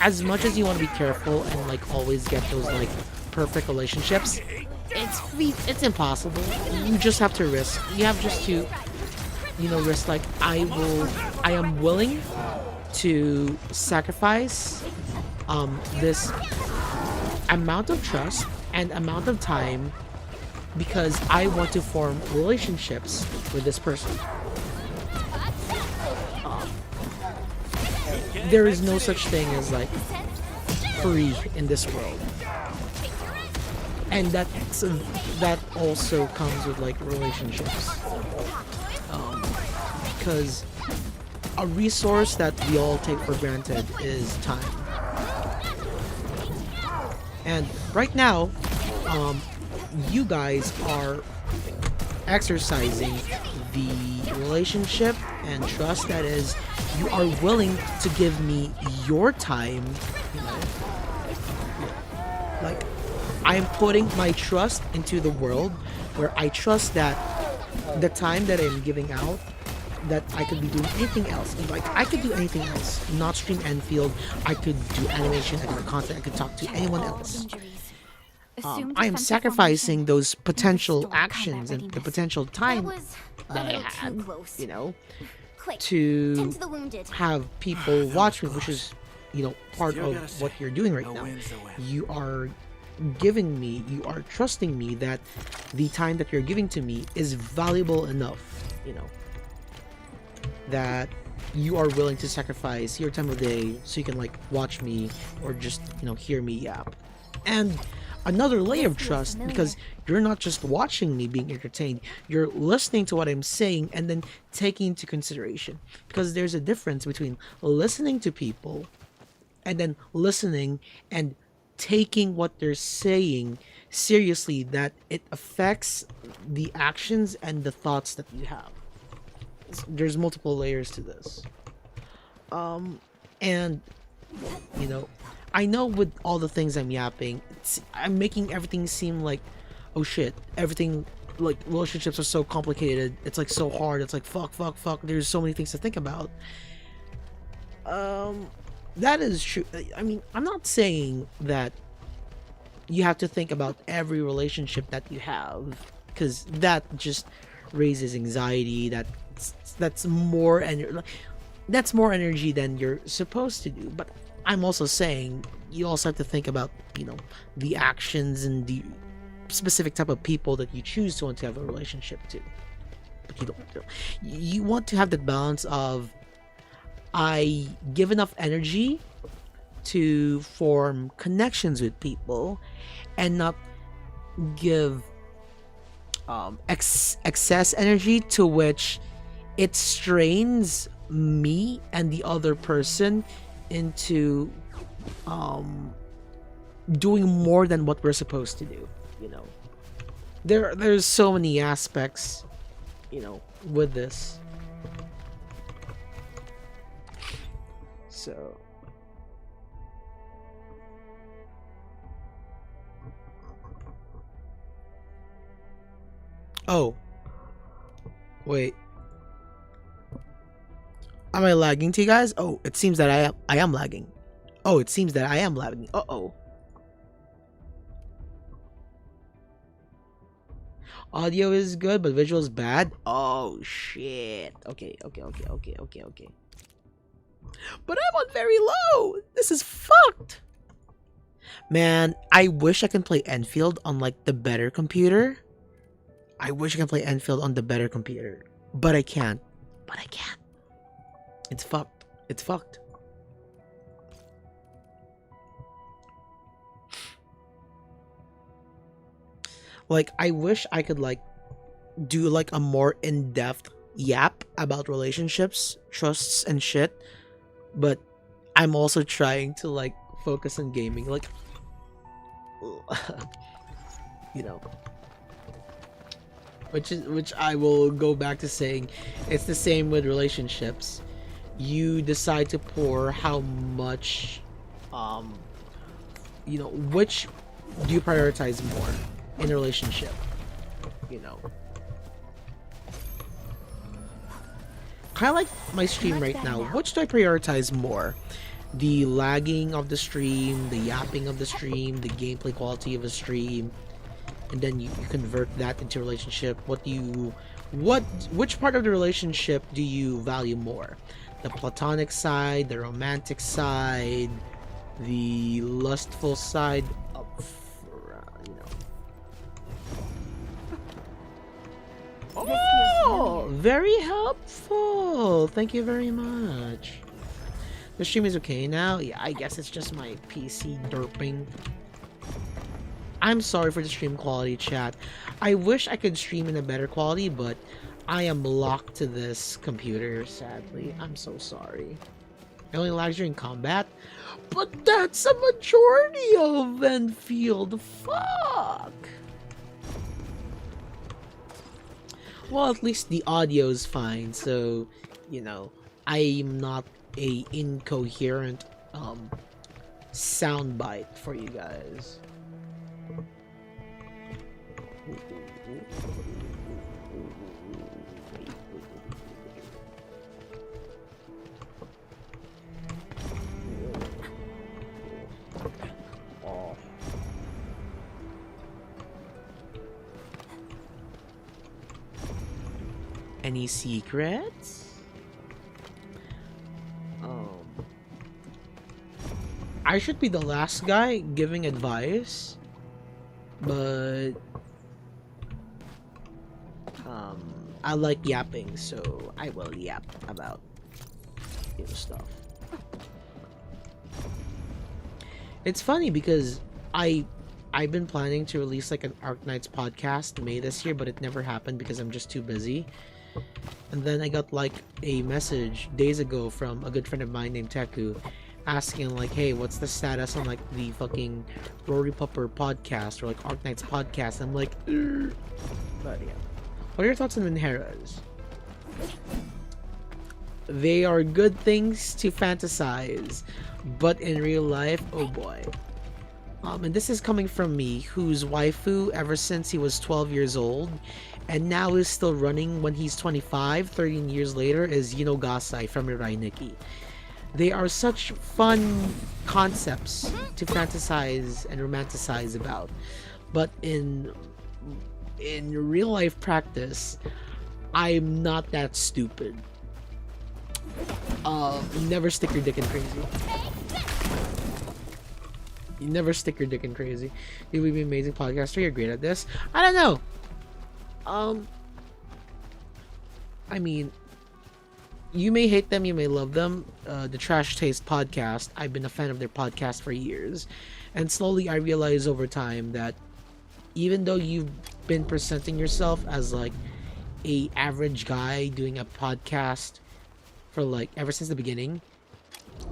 as much as you want to be careful and like always get those like perfect relationships, it's impossible. You just have to risk. You have just to, risk. Like I am willing to sacrifice this amount of trust and amount of time because I want to form relationships with this person. There is no such thing as like free in this world, and that also comes with like relationships, because a resource that we all take for granted is time. And right now, you guys are exercising the relationship and trust that is, you are willing to give me your time, like I'm putting my trust into the world where I trust that the time that I'm giving out, that I could be doing anything else. Like I could do anything else, not stream Endfield. I could do animation, I could do content, I could talk to anyone else. I am sacrificing those potential actions and the potential time that I had, to have people watch me, which is, part of what you're doing right now. You are you are trusting me that the time that you're giving to me is valuable enough, that you are willing to sacrifice your time of day so you can like watch me or just, hear me yap. And another layer of trust, because you're not just watching me being entertained, you're listening to what I'm saying and then taking into consideration, because there's a difference between listening to people and then listening and taking what they're saying seriously, that it affects the actions and the thoughts that you have. There's multiple layers to this. And I know with all the things I'm yapping, I'm making everything seem like, oh shit, everything, like relationships are so complicated, it's like so hard, it's like fuck, there's so many things to think about. That is true. I mean, I'm not saying that you have to think about every relationship that you have, because that just raises anxiety. That's more energy than you're supposed to do. But I'm also saying you also have to think about, the actions and the specific type of people that you choose to want to have a relationship to. But you don't. You want to have the balance of, I give enough energy to form connections with people and not give excess energy to which it strains me and the other person into doing more than what we're supposed to do. There's so many aspects, with this. So Oh. Wait. Am I lagging to you guys? Oh, it seems that I am lagging. Oh, it seems that I am lagging. Uh-oh. Audio is good, but visual is bad. Oh, shit. Okay. But I'm on very low. This is fucked. Man, I wish I can play Endfield on, like, the better computer. I wish I can play Endfield on the better computer. But I can't. It's fucked. It's fucked. Like, I wish I could, like, do, like, a more in-depth yap about relationships, trusts, and shit. But I'm also trying to, like, focus on gaming. Like, you know. Which I will go back to saying, it's the same with relationships. You decide to pour how much, you know, which do you prioritize more in a relationship, you know. Kind of like my stream right now. Which do I prioritize more? The lagging of the stream, the yapping of the stream, the gameplay quality of a stream, and then you convert that into a relationship. Which part of the relationship do you value more? The platonic side, the romantic side, the lustful side, you know. Oh, very helpful. Thank you very much. The stream is okay now? Yeah, I guess it's just my PC derping. I'm sorry for the stream quality, chat. I wish I could stream in a better quality, but I am locked to this computer, sadly. I'm so sorry. It only lags during combat? But that's a majority of Endfield. Fuck! Well, at least the audio is fine, so, you know, I'm not a incoherent soundbite for you guys. Any secrets? I should be the last guy giving advice, but I like yapping, so I will yap about, you know, stuff. It's funny because I've been planning to release like an Arknights podcast May this year, but it never happened because I'm just too busy. And then I got like a message days ago from a good friend of mine named Teku asking like, hey, what's the status on like the fucking Roriipupper podcast or like Arknights podcast? I'm like, Ugh. But yeah. What are your thoughts on Minheras? They are good things to fantasize, but in real life, oh boy. And this is coming from me, whose waifu ever since he was 12 years old, and now is still running when he's 25, 13 years later, is Gasai from Mirai Nikki. They are such fun concepts to fantasize and romanticize about, but in real life practice, I'm not that stupid. Never stick your dick in crazy. You never stick your dick in crazy. You would be an amazing podcaster. You're great at this. I don't know. I mean, you may hate them, you may love them. The Trash Taste podcast, I've been a fan of their podcast for years. And slowly I realized over time that even though you've been presenting yourself as like a average guy doing a podcast for like ever since the beginning,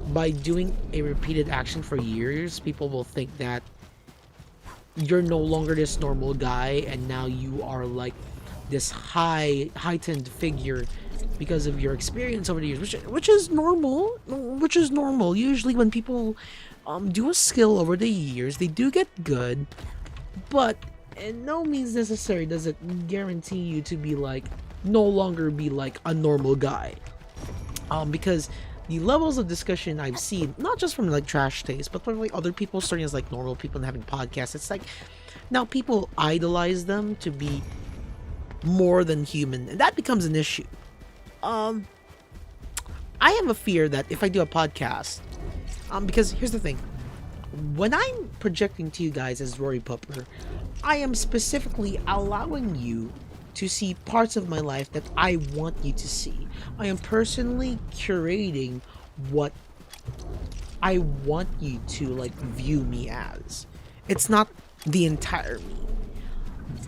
by doing a repeated action for years, people will think that you're no longer this normal guy and now you are like this heightened figure because of your experience over the years, which is normal. Usually when people do a skill over the years, they do get good, but in no means necessary does it guarantee you to be like no longer be like a normal guy. Because the levels of discussion I've seen, not just from like Trash Taste, but from like other people starting as like normal people and having podcasts, it's like now people idolize them to be more than human, and that becomes an issue. I have a fear that if I do a podcast, because here's the thing, when I'm projecting to you guys as Roriipupper, I am specifically allowing you to see parts of my life that I want you to see. I am personally curating what I want you to like view me as. It's not the entire me.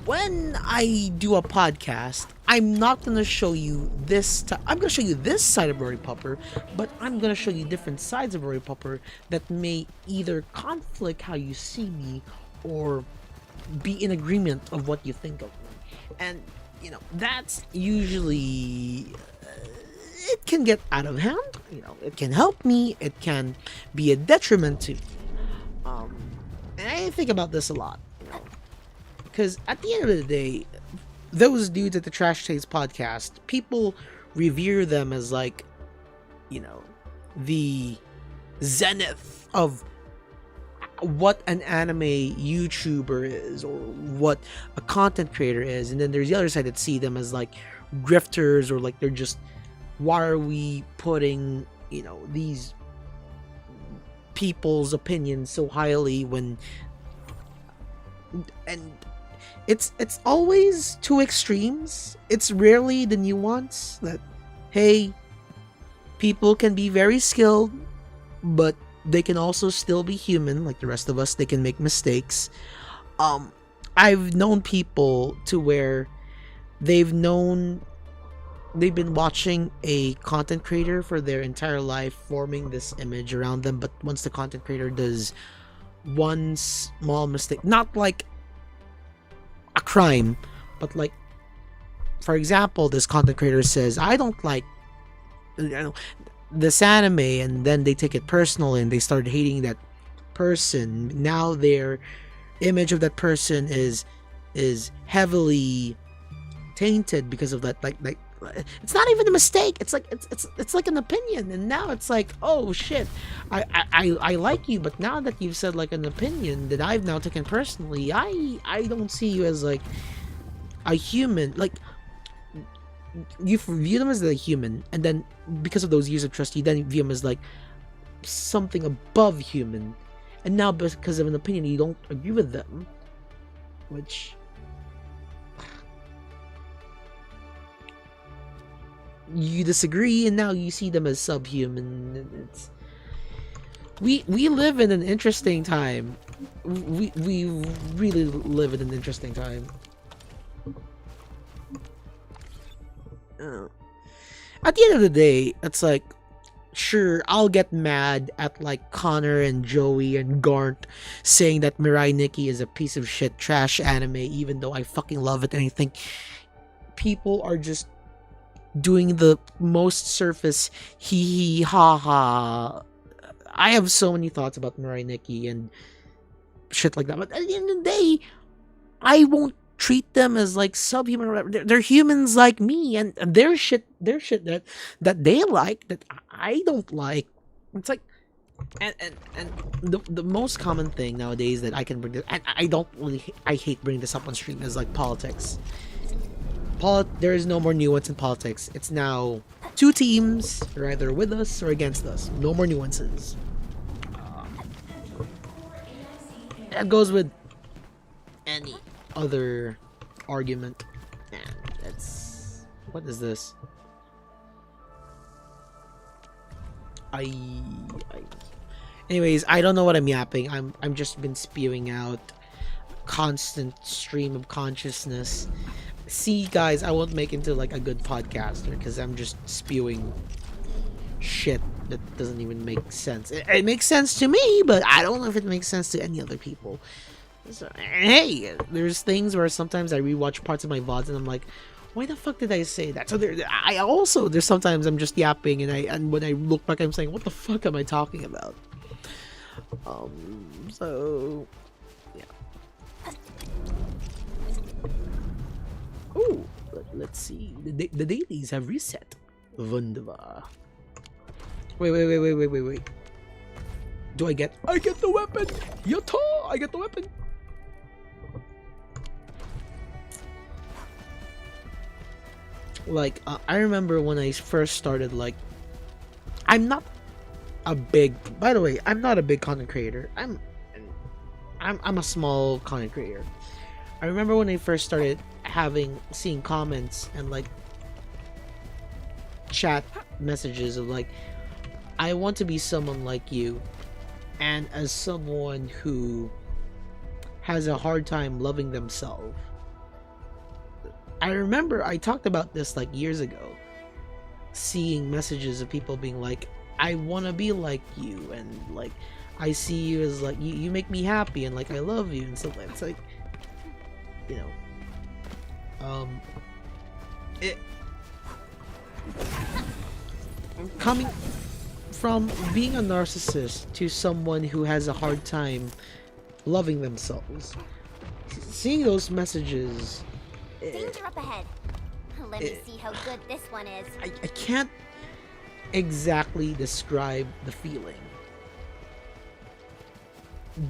When I do a podcast, I'm not gonna show you this. I'm gonna show you this side of Roriipupper, but I'm gonna show you different sides of Roriipupper that may either conflict how you see me or be in agreement of what you think of me. And you know, that's usually it can get out of hand. You know, it can help me. It can be a detriment to me. And I think about this a lot. You know, because at the end of the day, those dudes at the Trash Taste podcast, people revere them as like, you know, the zenith of what an anime YouTuber is or what a content creator is, and then there's the other side that see them as like grifters or like they're just, why are we putting, you know, these people's opinions so highly when, and it's always two extremes. It's rarely the nuance that, hey, people can be very skilled, but they can also still be human like the rest of us. They can make mistakes. I've known people to where they've been watching a content creator for their entire life, forming this image around them, but once the content creator does one small mistake, not like a crime, but like, for example, this content creator says, I don't like, you know, this anime, and then they take it personal and they start hating that person. Now their image of that person is heavily tainted because of that. Like it's not even a mistake. It's like it's like an opinion, and now it's like, oh shit, I like you, but now that you've said like an opinion that I've now taken personally, I don't see you as like a human. Like, you view them as a human, and then because of those years of trust, you then view them as like something above human, and now because of an opinion you don't agree with them, which you disagree, and now you see them as subhuman. It's we live in an interesting time. We really live in an interesting time. At the end of the day, it's like, sure, I'll get mad at like Connor and Joey and Garnt saying that Mirai Nikki is a piece of shit trash anime, even though I fucking love it. And I think people are just doing the most surface hee hee ha ha. I have so many thoughts about Mirai Nikki and shit like that, but at the end of the day, I won't treat them as like subhuman or whatever. They're humans like me, and their shit that they like that I don't like. It's like, and the most common thing nowadays that I can bring this, and I hate bringing this up on stream, is like politics. There is no more nuance in politics. It's now two teams. You're either with us or against us. No more nuances. That goes with any other argument. And it's, what is this? Anyways, I don't know what I'm yapping. I'm just been spewing out constant stream of consciousness. See, guys, I won't make into like a good podcaster because I'm just spewing shit that doesn't even make sense. It makes sense to me, but I don't know if it makes sense to any other people. So, hey, there's things where sometimes I rewatch parts of my VODs and I'm like, why the fuck did I say that? So there's sometimes I'm just yapping, and when I look back, I'm saying, what the fuck am I talking about? So yeah. Oh, let's see. The dailies have reset. Wunderbar. Wait. Do I get the weapon? Yatta! I get the weapon. Like, I remember when I first started, like, I'm not a big, by the way, I'm not a big content creator. I'm a small content creator. I remember when I first started seeing comments and like chat messages of like, I want to be someone like you, and as someone who has a hard time loving themselves. I remember I talked about this like years ago, seeing messages of people being like, I want to be like you, and like I see you as like you make me happy, and like I love you and stuff. It's like, you know, it coming from being a narcissist to someone who has a hard time loving themselves, seeing those messages, Danger up ahead. Let me see how good this one is. I can't exactly describe the feeling,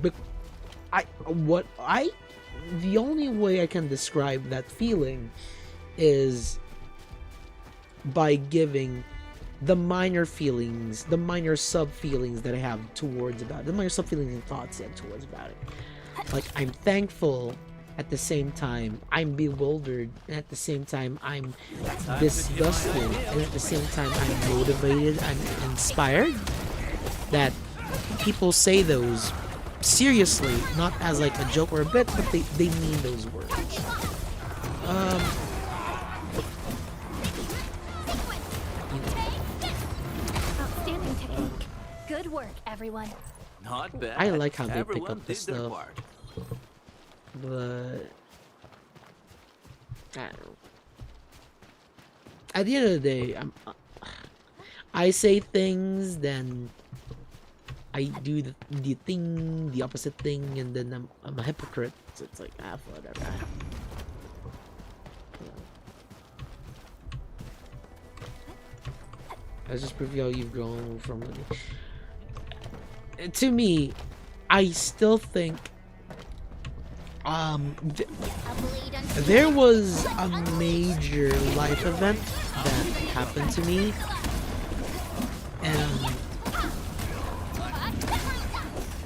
but the only way I can describe that feeling is by giving the minor feelings, the minor sub feelings that I have towards about it, the minor sub feelings and thoughts I have towards about it. Like, I'm thankful, at the same time I'm bewildered, and at the same time I'm disgusted, and at the same time I'm motivated and inspired. That people say those seriously, not as like a joke or a bit, but they mean those words. Outstanding technique. Good work, everyone. Not bad. I like how they pick Everyone up the did their stuff. part. But I don't know. At the end of the day, I say things, then I do the opposite thing, and then I'm a hypocrite. So it's like, whatever. Let's just prove how you've grown from it. To me, I still think there was a major life event that happened to me, and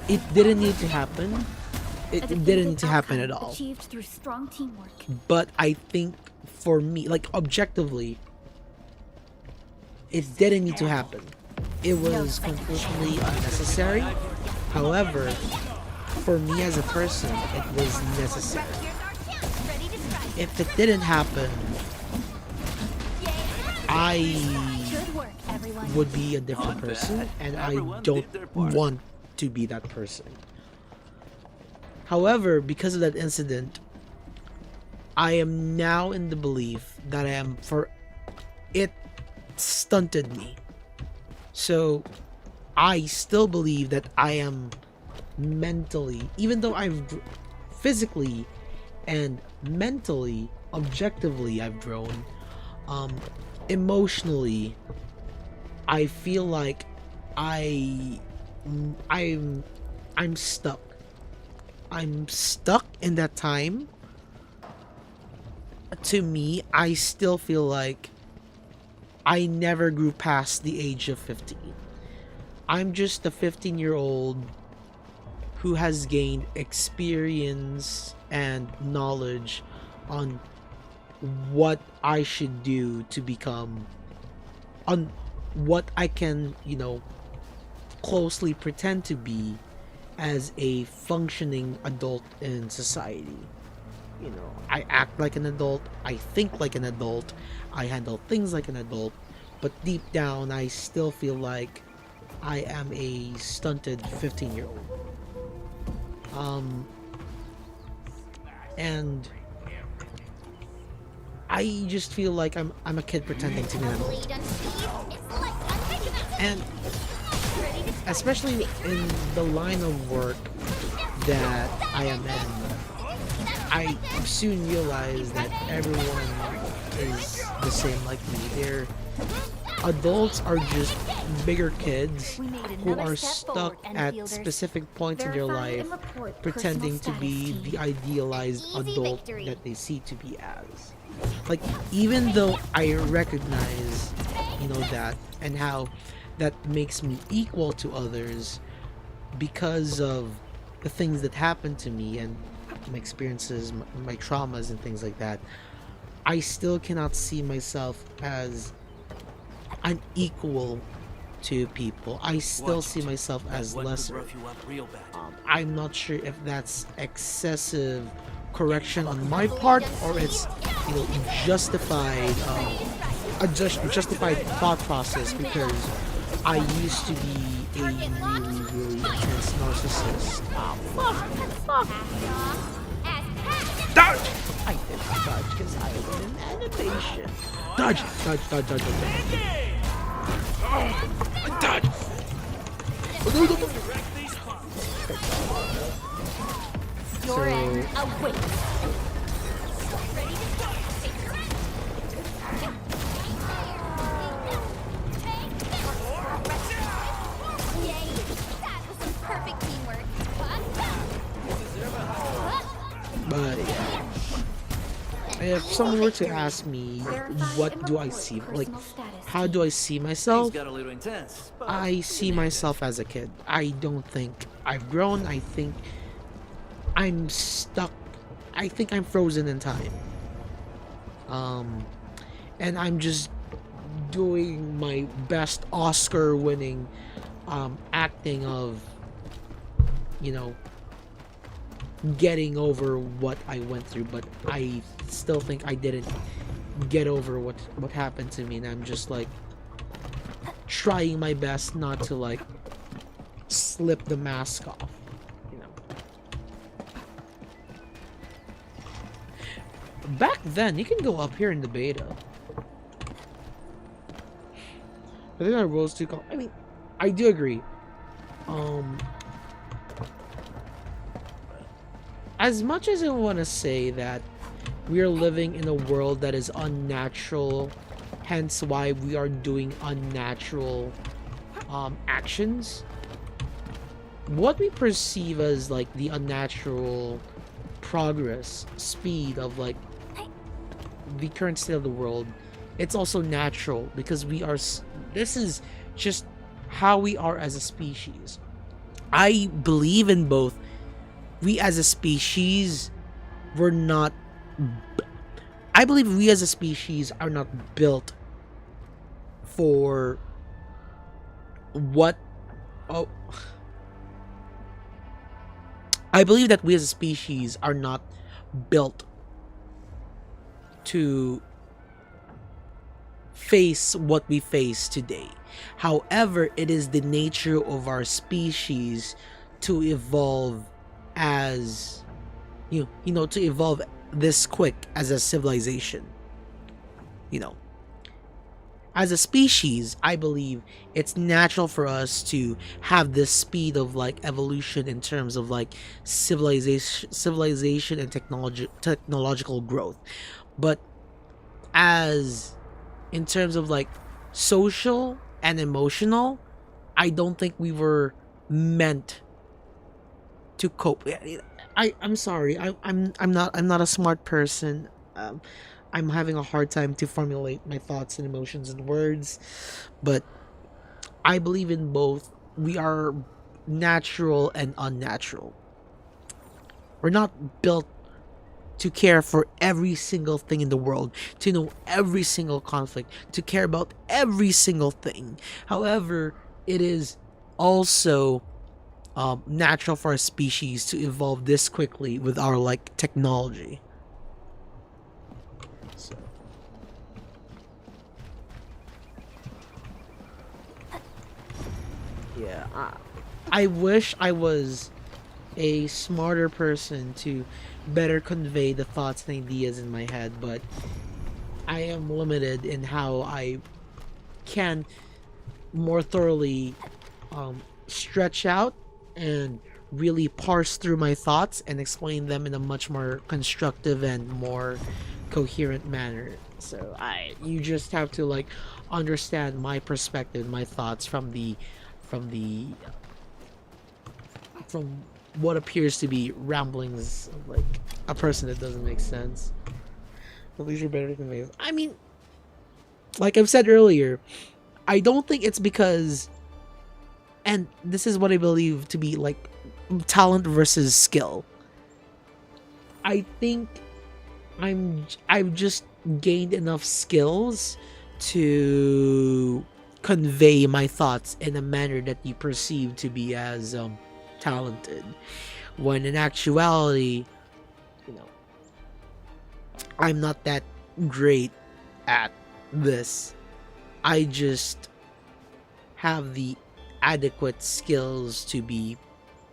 it didn't need to happen. It didn't need to happen at all. Achieved through strong teamwork. But I think for me, like objectively, it didn't need to happen. It was completely unnecessary. However, for me as a person, it was necessary. If it didn't happen, I Good work, everyone. would be a different person, and I don't want to be that person. However, because of that incident, I am now in the belief that it stunted me. So I still believe that I am mentally, even though I've physically and mentally, objectively I've grown, emotionally I feel like I'm stuck. I'm stuck in that time. To me, I still feel like I never grew past the age of 15. I'm just a 15-year-old who has gained experience and knowledge on what I should do to become, on what I can, closely pretend to be as a functioning adult in society. I act like an adult, I think like an adult, I handle things like an adult, but deep down I still feel like I am a stunted 15-year-old. And I just feel like I'm a kid pretending to be an adult. And especially in the line of work that I am in, I soon realized that everyone is the same like me. Adults are just bigger kids We made who another are step stuck forward, at Enfielders. specific points in their Verify life, and report pretending to personal be status the team. idealized Easy adult victory. that they see to be as. Like, even though I recognize, that, and how that makes me equal to others because of the things that happened to me and my experiences, my traumas and things like that, I still cannot see myself as an equal to people. I still Watch see it. myself That as one could lesser. rough you up real bad. I'm not sure if that's excessive correction on my part, or it's justified justified thought process, because I used to be a really really intense narcissist. Dodge! I didn't dodge because I was in animation. Dodge! Dodge! Dodge! Dodge! Dodge! Dodge! Your end awaits. Yay! That was some perfect teamwork. But yeah. If someone were to ask me, what do I see? Like, how do I see He's myself? got a little intense. But I see myself as a kid. I don't think I've grown. I think I'm stuck. I think I'm frozen in time. And I'm just doing my best Oscar-winning acting of, getting over what I went through, but I still think I didn't get over what happened to me, and I'm just like trying my best not to like slip the mask off, Back then, you can go up here in the beta. I think I rose too. I mean, I do agree. As much as I want to say that we are living in a world that is unnatural, hence why we are doing unnatural actions, what we perceive as like the unnatural progress, speed of like the current state of the world, it's also natural because this is just how we are as a species. I believe in both. We as a species I believe we as a species are not built for I believe that we as a species are not built to face what we face today. However, it is the nature of our species to evolve as to evolve this quick as a civilization. As a species, I believe it's natural for us to have this speed of like evolution in terms of like civilization and technological growth. But as in terms of like social and emotional, I don't think we were meant to cope. I'm sorry. I'm not a smart person. I'm having a hard time to formulate my thoughts and emotions in words, but I believe in both. We are natural and unnatural. We're not built to care for every single thing in the world, to know every single conflict, to care about every single thing. However, it is also natural for a species to evolve this quickly with our like technology. So. Yeah, I wish I was a smarter person to better convey the thoughts and ideas in my head, but I am limited in how I can more thoroughly stretch out and really parse through my thoughts and explain them in a much more constructive and more coherent manner. So you just have to like understand my perspective, my thoughts from what appears to be ramblings of like a person that doesn't make sense. At least you're better than me. I mean, like I've said earlier, I don't think it's because, and this is what I believe to be like talent versus skill. I think I've just gained enough skills to convey my thoughts in a manner that you perceive to be as talented, when in actuality, you know, I'm not that great at this. I just have the adequate skills to be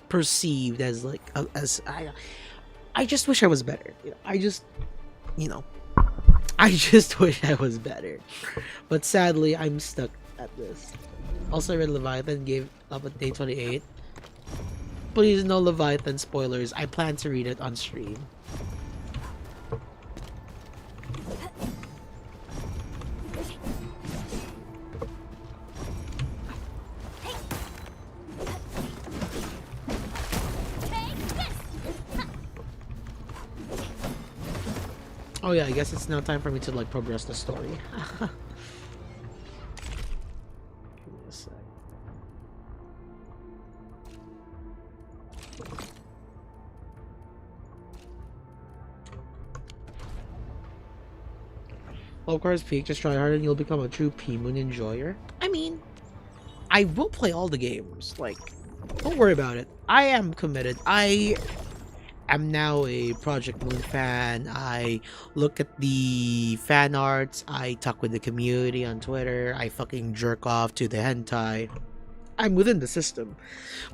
perceived as like as I just wish I was better. I just wish I was better. But sadly, I'm stuck at this. Also, I read Leviathan gave up at day 28. Please, no Leviathan spoilers. I plan to read it on stream. Oh yeah, I guess it's now time for me to like progress the story. Give me a sec. Well, of course, Peak, just try hard and you'll become a true P-Moon enjoyer. I mean, I will play all the games. Like, don't worry about it. I am committed. I am now a Project Moon fan. I look at the fan arts. I talk with the community on Twitter. I fucking jerk off to the hentai. I'm within the system.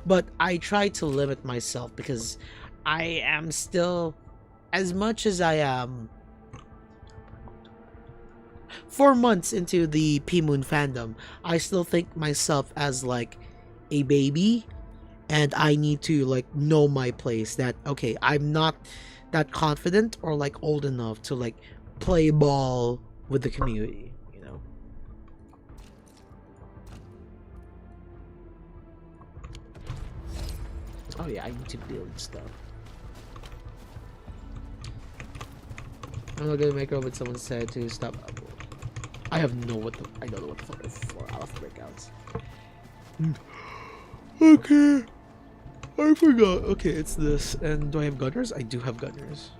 But I try to limit myself because I am still, as much as I am 4 months into the P-Moon fandom, I still think myself as like a baby. And I need to like know my place, that okay, I'm not that confident or like old enough to like play ball with the community, you know. Oh yeah, I need to build stuff. I'm not gonna make up what someone said to stop. I have no what the, I don't know what the fuck is for. I'll have to breakouts. Okay. I forgot. Okay, it's this. And do I have gunners? I do have gunners.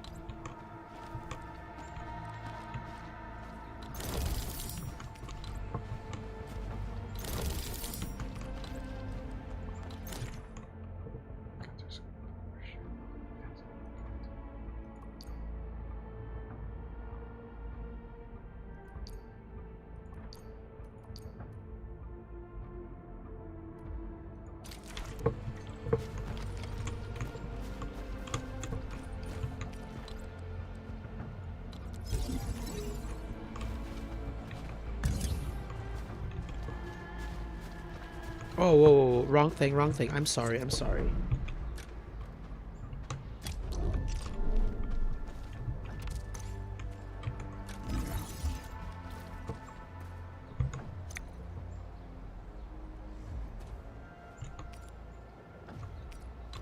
Oh, whoa, whoa, whoa, wrong thing, wrong thing. I'm sorry, I'm sorry.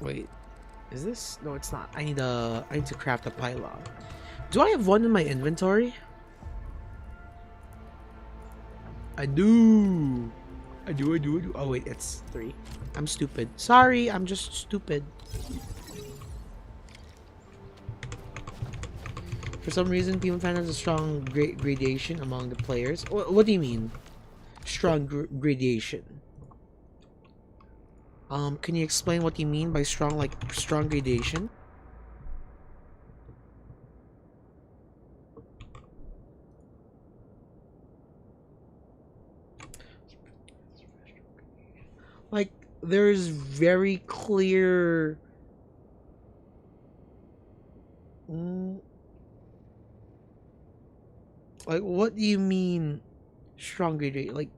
Wait, is this? No, it's not. I need to craft a pylon. Do I have one in my inventory? I do. I do. Oh wait, it's 3. I'm stupid. Sorry, I'm just stupid. For some reason, P-Moon fan has a strong gradation among the players. What do you mean? Strong gradation? Can you explain what you mean by strong, like strong gradation? Like, there's very clear... Like, what do you mean strong gradation? Like,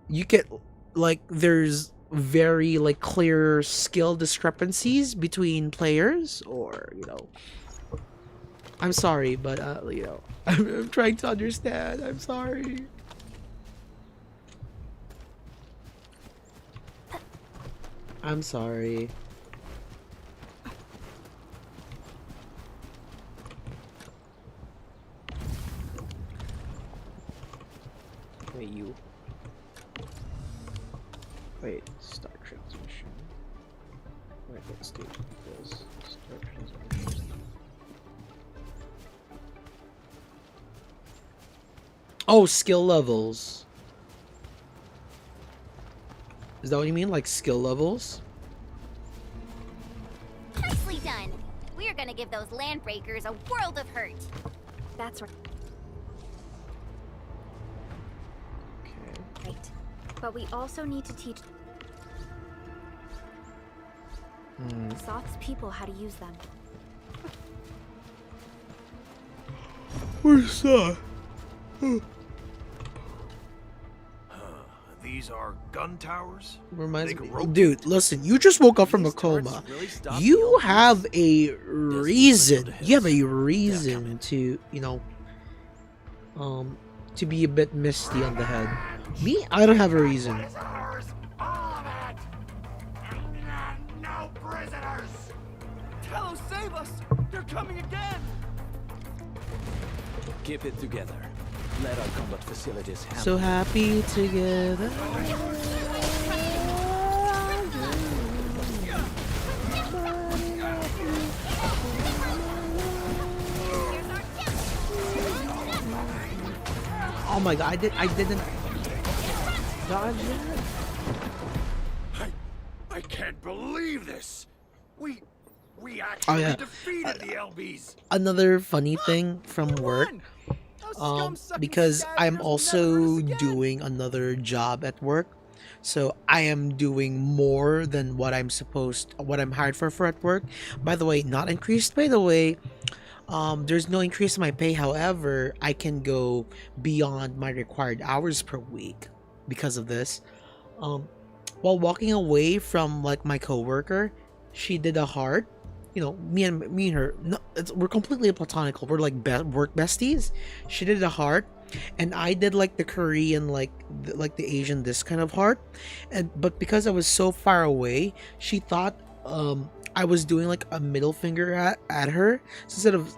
you get like there's very like clear skill discrepancies between players, or I'm sorry, but I'm trying to understand. I'm sorry. I'm sorry. Wait, you. Wait, start transmission. Wait, let's do this. Start transmission. Oh, skill levels. Is that what you mean? Like skill levels? Nicely done. We're gonna give those landbreakers a world of hurt. That's right. Okay. Right. But we also need to teach Soth's people how to use them. Where's that? These are gun towers? Reminds They me. can rope- Dude, listen, you just woke up from a These turrets coma. really stop the You LBs? have a reason. the You have a hills. reason to, to be a bit misty on the head. Me, I don't have a reason. No prisoners! Talos, save us! They're coming again! Keep it together. Let our combat facilities handle So happy together. Oh my god, I didn't dodge that. I can't believe this! We Oh, actually yeah. defeated the LBs! Another funny thing from work, because I'm also doing another job at work, so I am doing more than what I'm hired for at work. By the way, not increased, by the way. There's no increase in my pay. However, I can go beyond my required hours per week because of this. While walking away from like my coworker, she did a heart. Me and her, no, we're completely platonical. We're like work besties. She did a heart, and I did like the Korean, like the Asian, this kind of heart. But because I was so far away, she thought I was doing like a middle finger at her. So instead of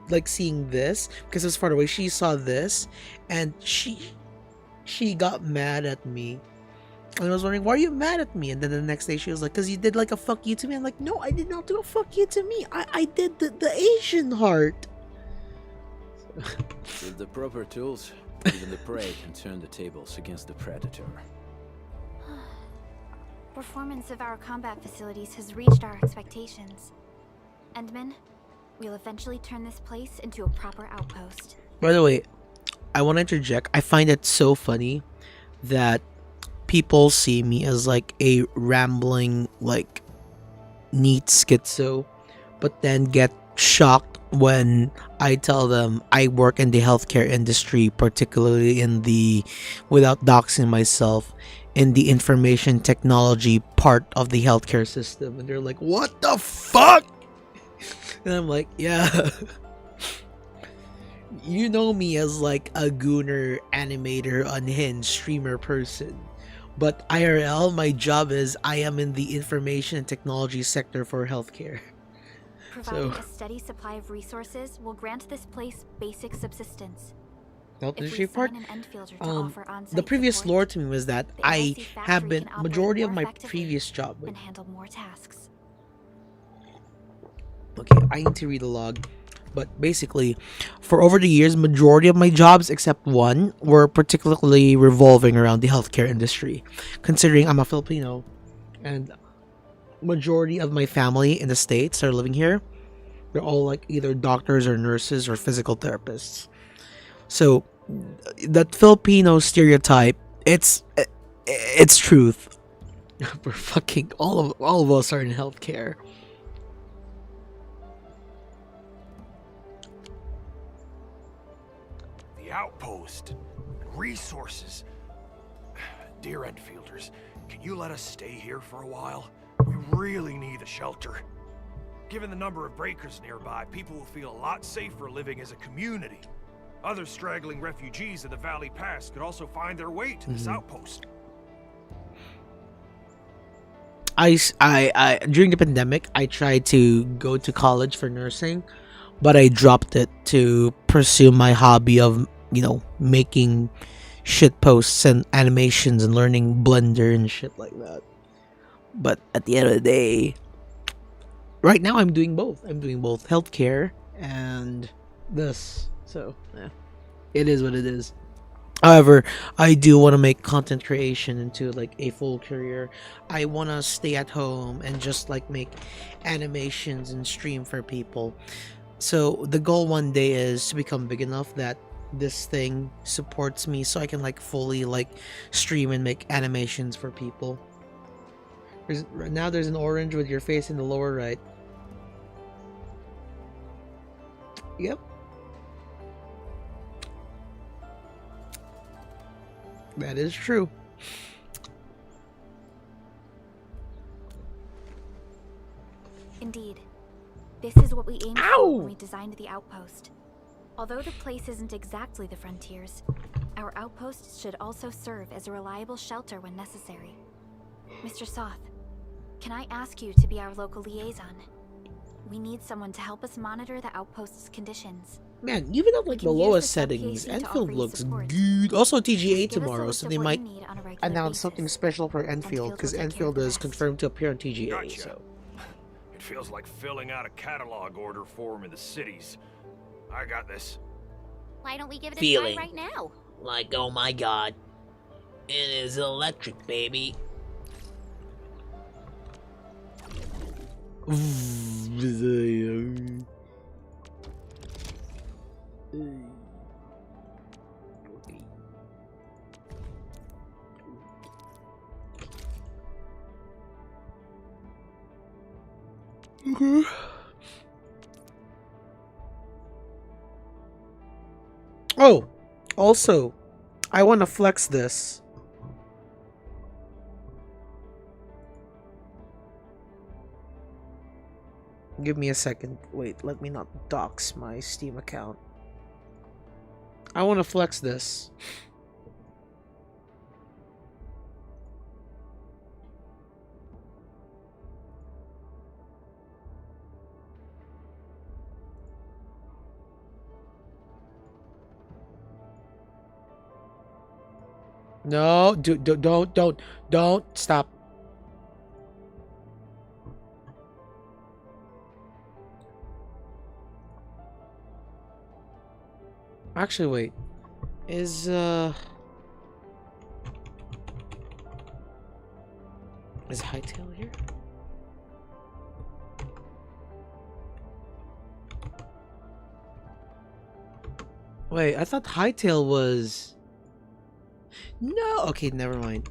like seeing this, because I was far away, she saw this, and she got mad at me. And I was wondering, why are you mad at me? And then the next day she was like, because you did like a fuck you to me. I'm like, no, I did not do a fuck you to me. I did the Asian heart. With the proper tools, even the prey can turn the tables against the predator. Performance of our combat facilities has reached our expectations. Endman, we'll eventually turn this place into a proper outpost. By the way, I want to interject. I find it so funny that people see me as like a rambling, like neat schizo, but then get shocked when I tell them I work in the healthcare industry, particularly without doxing myself, in the information technology part of the healthcare system. And they're like, what the fuck? And I'm like, yeah. You know me as like a gooner, animator, unhinged, streamer person. But IRL, my job is I am in the information and technology sector for healthcare. Providing a steady supply of resources will grant this place basic subsistence. Health If we industry part. summon an Endfielder to offer on-site The previous support, lore to me was that the I LC have factory been can operate majority of more my effectively previous job. and handle more tasks. Okay, I need to read the log. But basically, for over the years, majority of my jobs, except one, were particularly revolving around the healthcare industry. Considering I'm a Filipino, and majority of my family in the States are living here, they're all like either doctors or nurses or physical therapists. So, that Filipino stereotype, it's truth. We're fucking all of us are in healthcare. The outpost. Resources. Dear Enfielders, can you let us stay here for a while? We really need a shelter. Given the number of breakers nearby, people will feel a lot safer living as a community. Other straggling refugees of the Valley Pass could also find their way to this outpost. I during the pandemic, I tried to go to college for nursing, but I dropped it to pursue my hobby of, making shit posts and animations and learning Blender and shit like that. But at the end of the day, right now I'm doing both. I'm doing both healthcare and this. So, yeah. It is what it is. However, I do want to make content creation into like a full career. I want to stay at home and just like make animations and stream for people. So the goal one day is to become big enough that this thing supports me so I can like fully like stream and make animations for people. Now there's an orange with your face in the lower right. Yep. That is true. Indeed. This is what we aimed for when we designed the outpost. Although the place isn't exactly the frontiers, our outpost should also serve as a reliable shelter when necessary. Mr. Soth, can I ask you to be our local liaison? We need someone to help us monitor the outpost's conditions. Man, even at like the can use lowest the settings, subPAC to Enfield offer you looks support. good. Also TGA Just give us a tomorrow, list so of they what might you need on a regular announce basis. something special for Enfield, because Enfield will Enfield take care of is the confirmed to appear on TGA. Gotcha. So It feels like filling out a catalog order form in the cities. I got this. Why don't we give it a Feeling. try right now? like, oh my god, it is electric, baby. Oh, also, I want to flex this. Give me a second. Wait, let me not dox my Steam account. I want to flex this. No, don't stop. Actually, wait. Is Hightail here? Wait, I thought Hightail was... No, okay, never mind.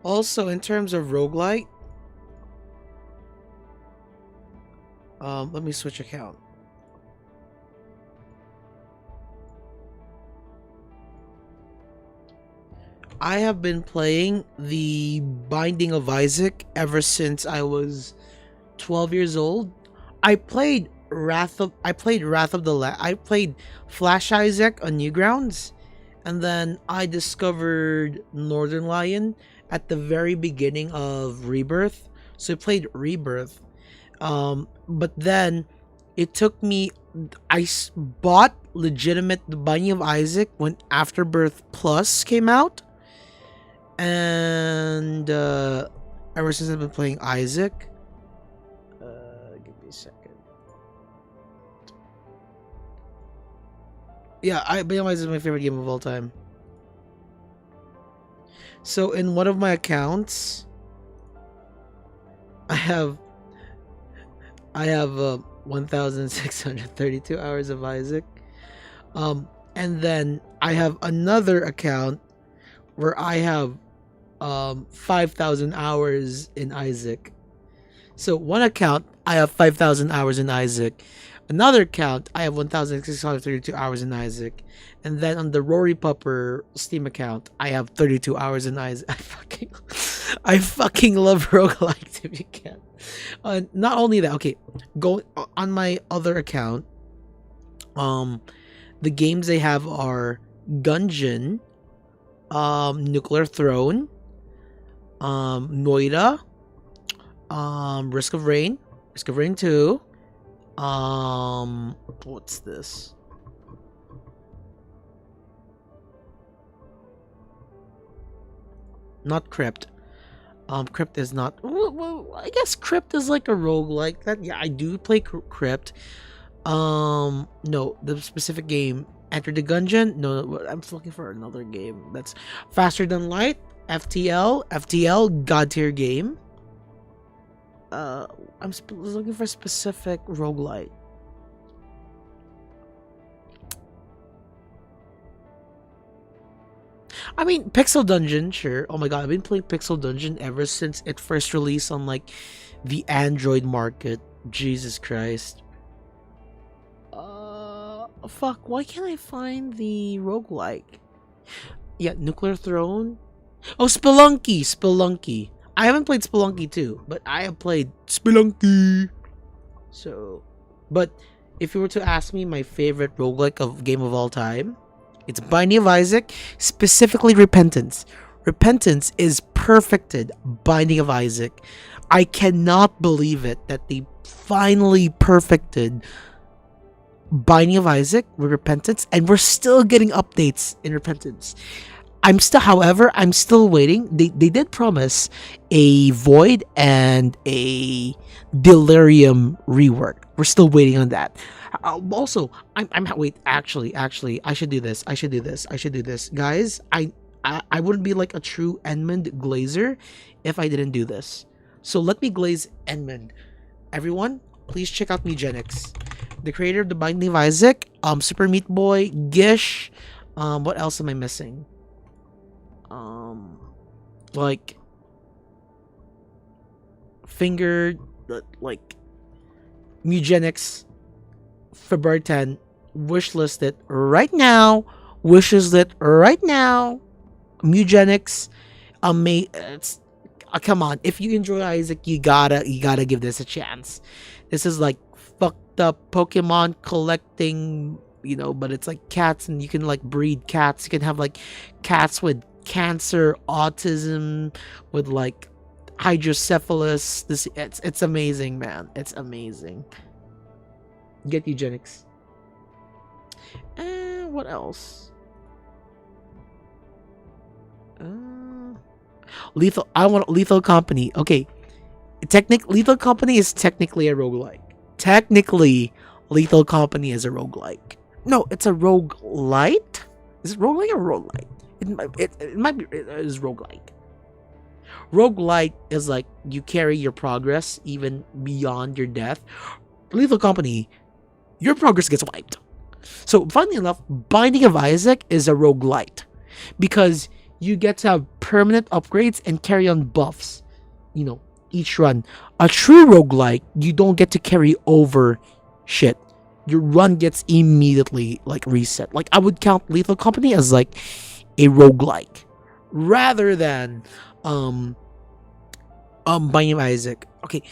Also, in terms of roguelite, let me switch account. I have been playing the Binding of Isaac ever since I was 12 years old. I played Wrath of Flash Isaac on Newgrounds, and then I discovered Northern Lion at the very beginning of Rebirth. So I played Rebirth. But then it took me. Bought legitimate The Binding of Isaac when Afterbirth Plus came out, and ever since I've been playing Isaac. Give me a second. Yeah, Binding of Isaac is my favorite game of all time. So in one of my accounts, I have 1,632 hours of Isaac. And then I have another account where I have 5,000 hours in Isaac. So one account I have 5,000 hours in Isaac. Another account I have 1,632 hours in Isaac. And then on the Roriipupper Steam account, I have 32 hours in Isaac. I fucking love roguelikes if you can. Not only that, okay, go on my other account. The games they have are Gungeon, Nuclear Throne, Noida, Risk of Rain 2. What's this? Not Crypt. Crypt is not. Well, I guess Crypt is like a roguelike. That, yeah, I do play Crypt. No, the specific game. Enter the Gungeon. No, I'm looking for another game that's faster than light. FTL, god tier game. I'm looking for a specific roguelite. I mean, Pixel Dungeon, sure. Oh my god, I've been playing Pixel Dungeon ever since it first released on like the Android market. Jesus Christ. Fuck, why can't I find the roguelike? Yeah, Nuclear Throne. Oh, Spelunky. I haven't played Spelunky 2, but I have played Spelunky. So, but if you were to ask me my favorite roguelike game of all time, it's Binding of Isaac, specifically Repentance. Repentance is perfected Binding of Isaac. I cannot believe it that they finally perfected Binding of Isaac with Repentance, and we're still getting updates in Repentance. I'm still waiting. They did promise a Void and a Delirium rework. We're still waiting on that. Also, wait. Actually, I should do this. Guys, I wouldn't be like a true Edmund Glazer if I didn't do this. So let me glaze Edmund. Everyone, please check out Mugenics, the creator of The Binding of Isaac, Super Meat Boy, Gish. What else am I missing? Like Fingered, like Mugenics, February 10, wishlist it right now. Mugenics, it's come on. If you enjoy Isaac, you gotta give this a chance. This is like fucked up Pokemon collecting, but it's like cats, and you can like breed cats. You can have like cats with cancer, autism, with like hydrocephalus. It's amazing, man. It's amazing. Get Eugenics. And what else? Lethal Company. Okay. Lethal Company is technically a roguelike. Lethal Company is a roguelike. No, it's a roguelite? Is it roguelike or roguelite? It might be. It is roguelike. Roguelite is like you carry your progress even beyond your death. Lethal Company, your progress gets wiped. So, funnily enough, Binding of Isaac is a roguelite because you get to have permanent upgrades and carry on buffs, each run. A true roguelike, you don't get to carry over shit. Your run gets immediately like reset. Like, I would count Lethal Company as like a roguelike rather than Binding of Isaac. Okay,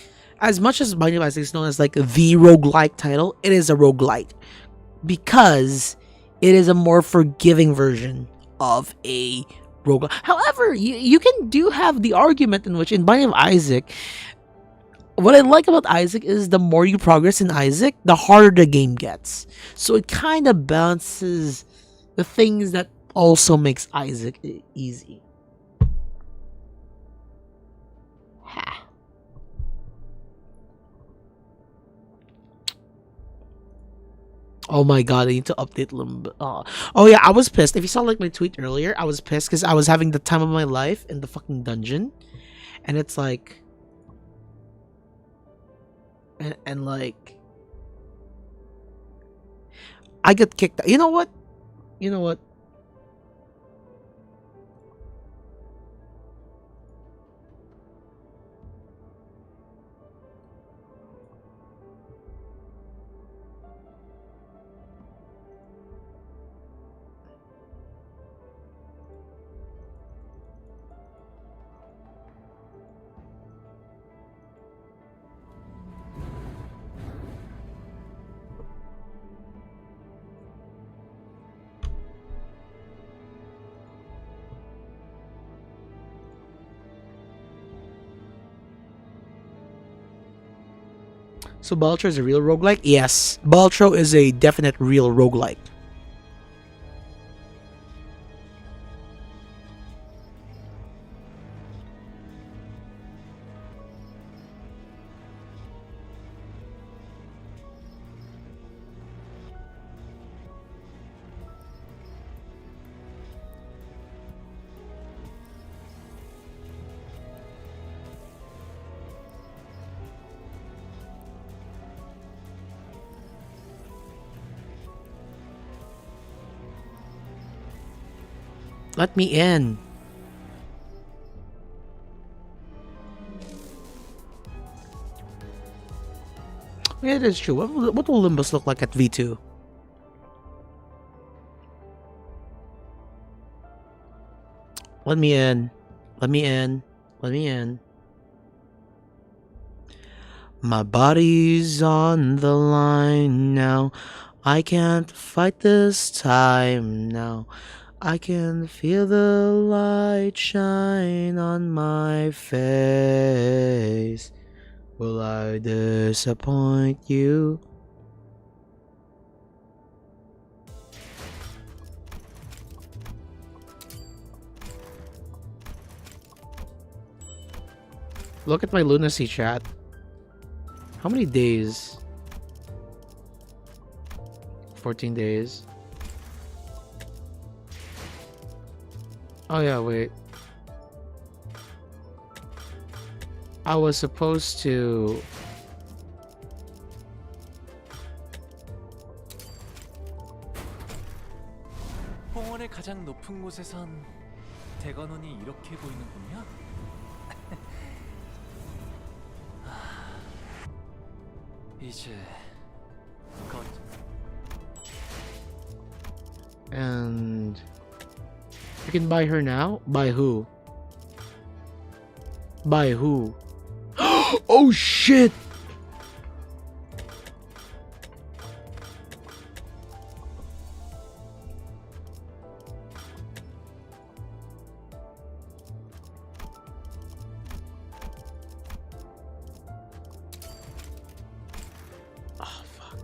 as much as Binding of Isaac is known as like the roguelike title, it is a roguelite because it is a more forgiving version of a roguelike. However, you can have the argument in which in Binding of Isaac, what I like about Isaac is the more you progress in Isaac, the harder the game gets. So it kind of balances the things that also makes Isaac easy. Ha. Oh my god, I need to update Limbo. Oh yeah, I was pissed. If you saw like my tweet earlier, I was pissed because I was having the time of my life in the fucking dungeon. And it's like... And like... I got kicked out. You know what? You know what? So Baltro is a real roguelike? Yes. Baltro is a definite real roguelike. Let me in. Yeah, it is true. What will Limbus look like at V2? Let me in. Let me in. Let me in. My body's on the line now. I can't fight this time now. I can feel the light shine on my face. Will I disappoint you? Look at my lunacy chat. How many days? 14 days. Oh yeah, wait. I was supposed to... 홍원의 가장 높은 곳에선 대관원이 이렇게 보이는군요. 이제 곧 And... You can buy her now? By who? By who? Oh shit! Oh fuck.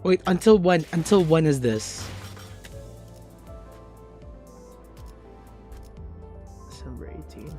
Wait, until when? Until when is this? December 18.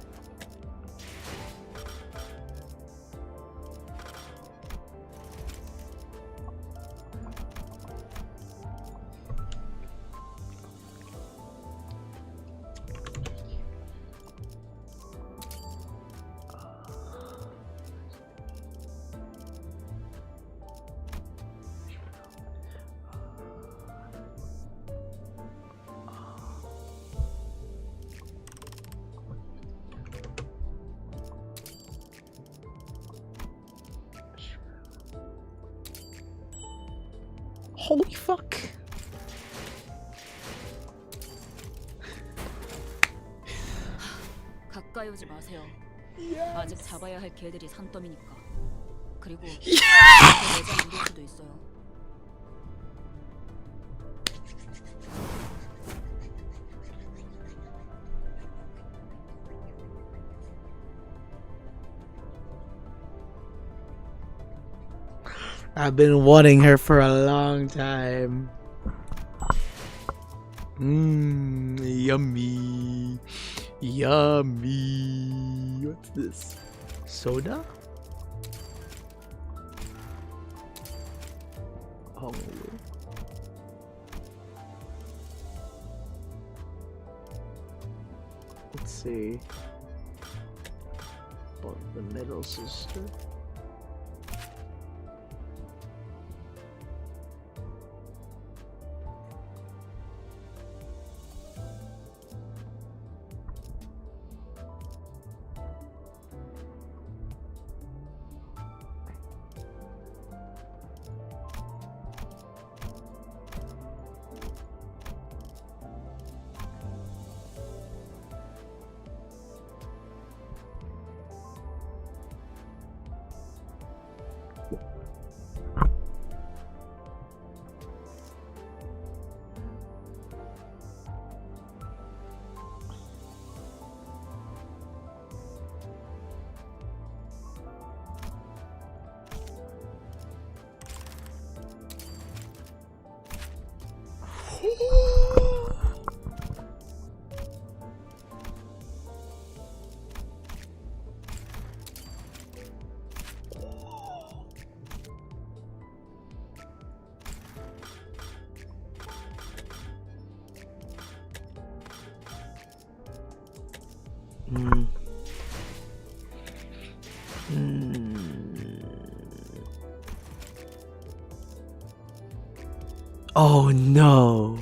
Holy fuck. 가까이 오지 마세요. 아직 잡아야 할 개들이 산더미니까. 그리고 Yes! 내장 우릴 수도 있어요. I've been wanting her for a long time. Yummy. Yummy. What's this? Soda? Oh. Let's see. About the middle sister. Oh no.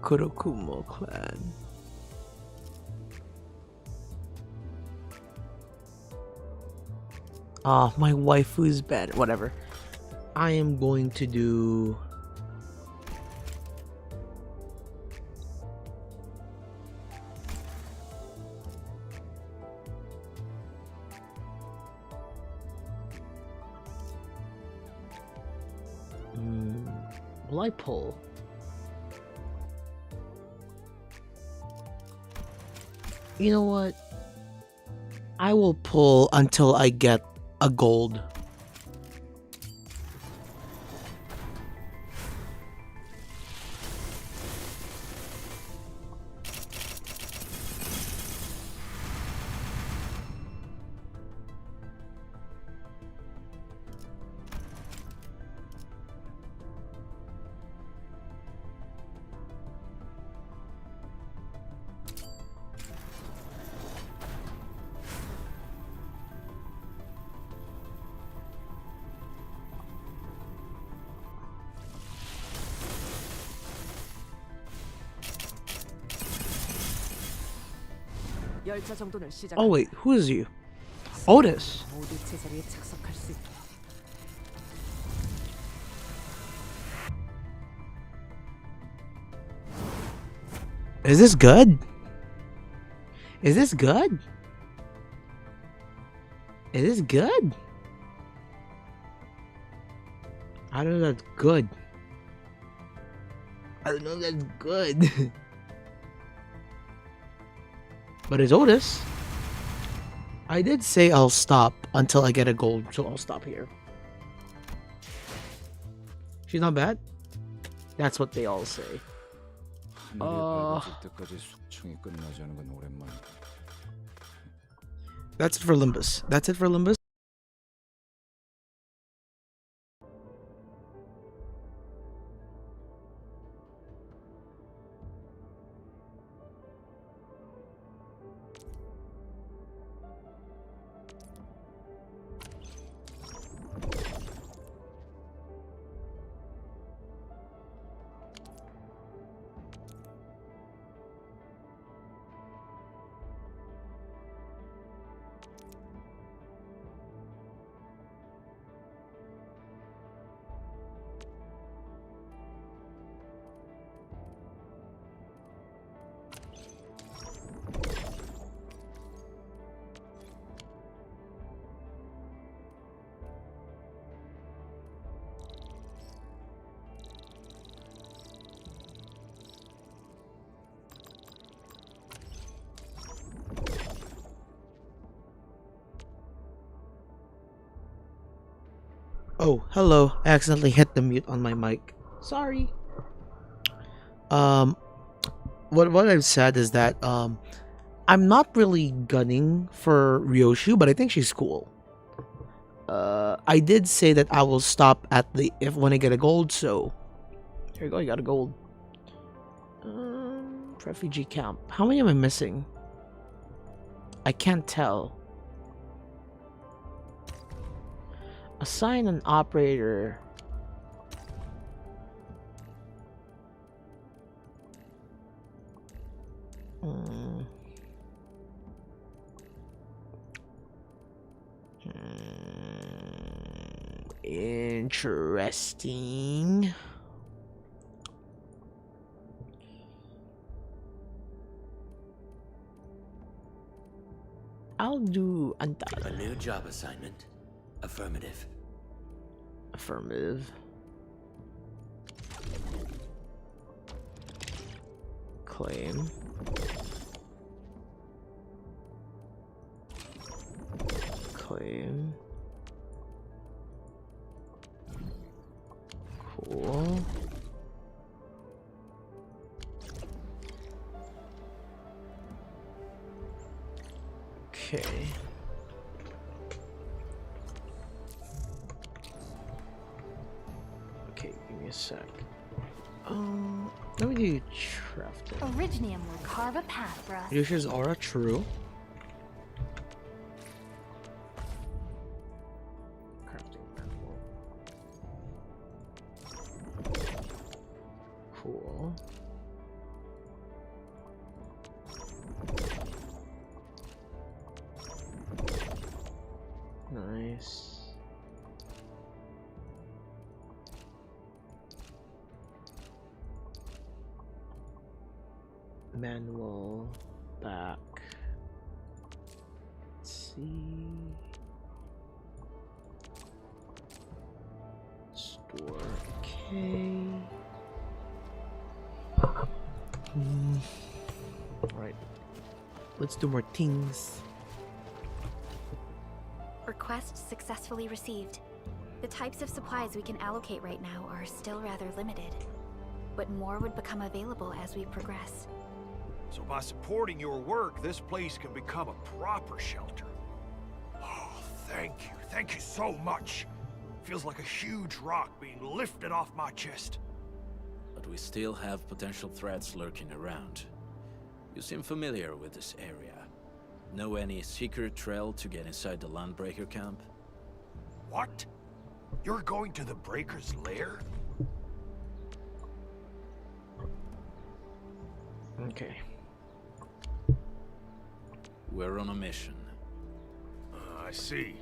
Kurokumo clan. Ah, my waifu's bad. Whatever. I am going to do. Will I pull? You know what? I will pull until I get a gold. 열차 정돈을 시작. Oh wait, who is you? Otis. 모두 제자리에 착석할 수 있도록. Is this good? Is this good? Is this good? I don't know if that's good. I don't know if that's good. But it's Otis. I did say I'll stop until I get a gold, so I'll stop here. She's not bad. That's what they all say. That's it for Limbus. That's it for Limbus. Oh, hello. I accidentally hit the mute on my mic. Sorry. Um, what I've said is that I'm not really gunning for Ryoshu, but I think she's cool. I did say that I will stop at the when I get a gold, so here you go. You got a gold. Refugee camp. How many am I missing? I can't tell. Assign an operator. Interesting. I'll do A new job assignment. Affirmative. affirmative. Claim. Claim. Cool. Okay. Okay, give me a sec. Let me do crafting. Originium will carve a path for us. Yoshi's aura, true. Crafting manual. Cool. Nice. Manual back. Let's see. Store. Okay. Right. Let's do more things. Request successfully received. The types of supplies we can allocate right now are still rather limited, but more would become available as we progress. So by supporting your work, this place can become a proper shelter. Oh, thank you. Thank you so much. Feels like a huge rock being lifted off my chest. But we still have potential threats lurking around. You seem familiar with this area. Know any secret trail to get inside the Landbreaker camp? What? You're going to the Breaker's lair? Okay. We're on a mission. I see.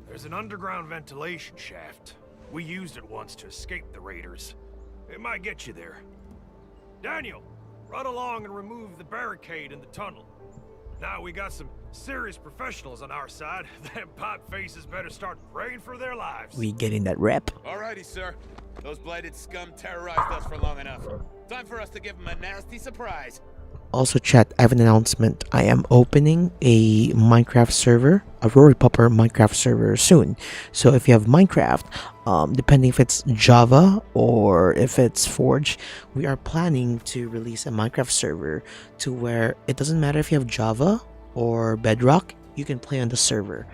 There's an underground ventilation shaft. We used it once to escape the raiders. It might get you there. Daniel, run along and remove the barricade in the tunnel. Now we got some serious professionals on our side. Them pot faces better start praying for their lives. We getting that rep. Alrighty, sir. Those blighted scum terrorized us for long enough. Time for us to give them a nasty surprise. Also, chat, I have an announcement. I am opening a Minecraft server, a Roriipupper Minecraft server soon. So if you have Minecraft, depending if it's Java or if it's Forge, we are planning to release a Minecraft server to where it doesn't matter if you have Java or Bedrock, you can play on the server.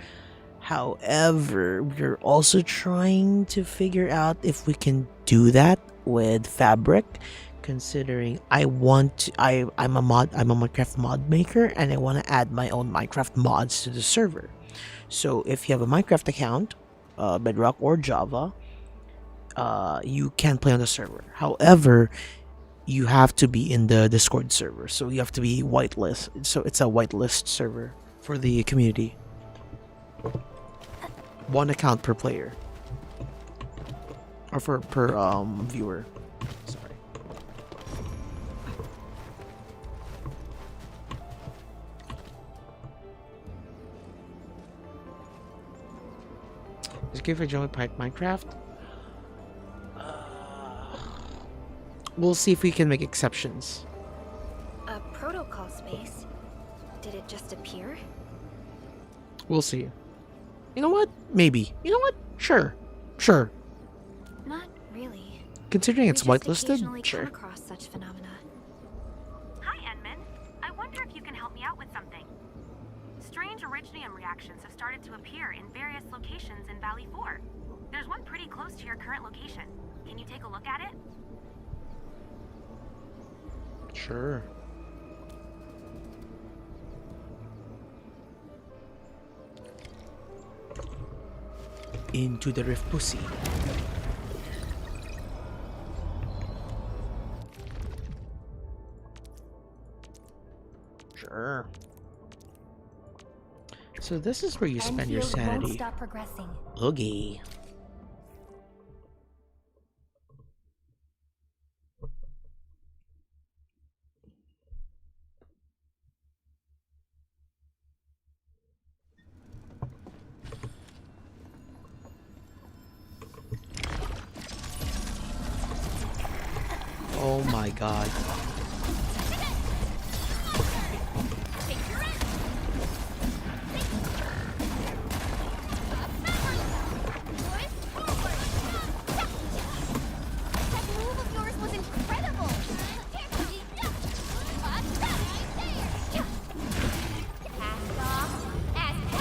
However, we're also trying to figure out if we can do that with Fabric, considering I'm a Minecraft mod maker and I want to add my own Minecraft mods to the server. So if you have a Minecraft account, Bedrock or Java, you can play on the server. However, you have to be in the Discord server, so you have to be whitelist. So it's a whitelist server for the community. One account per player, or per viewer. Sorry. Is it good for joining Minecraft? We'll see if we can make exceptions. A protocol space? Did it just appear? We'll see. You know what? Maybe. You know what? Sure. Sure. Not really. Considering it's We just whitelisted, occasionally sure. come across such phenomena. Hi, Enman. I wonder if you can help me out with something. Strange originium reactions have started to appear in various locations in Valley 4. There's one pretty close to your current location. Can you take a look at it? Sure. Into the rift pussy. Sure. So this is where you spend your Endfield won't sanity. stop progressing. Oogie. Oh my god. That move of yours was incredible! Cast off as cast!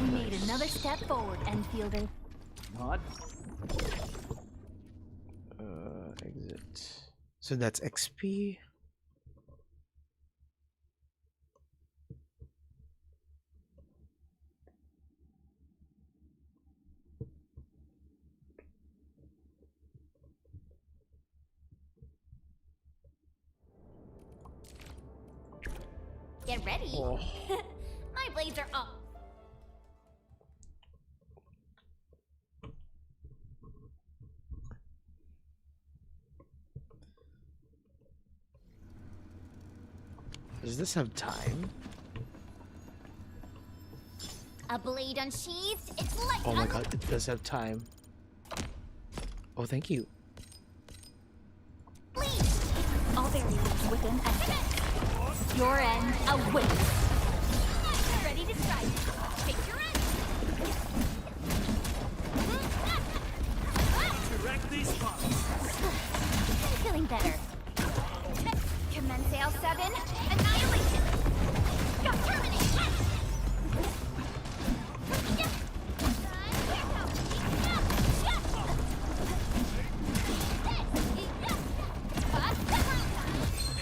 We made another step forward, Endfielder. Exit. So that's XP. Get ready! Oh. My blades are up! Does this have time? A blade unsheathed, it's like Oh my god, it does have time. Oh, thank you. All variables within essence. Your end awaits. ready to strike. Take your end. Direct these spots. I'm feeling better. Commence L7. Annihilation. Go terminate.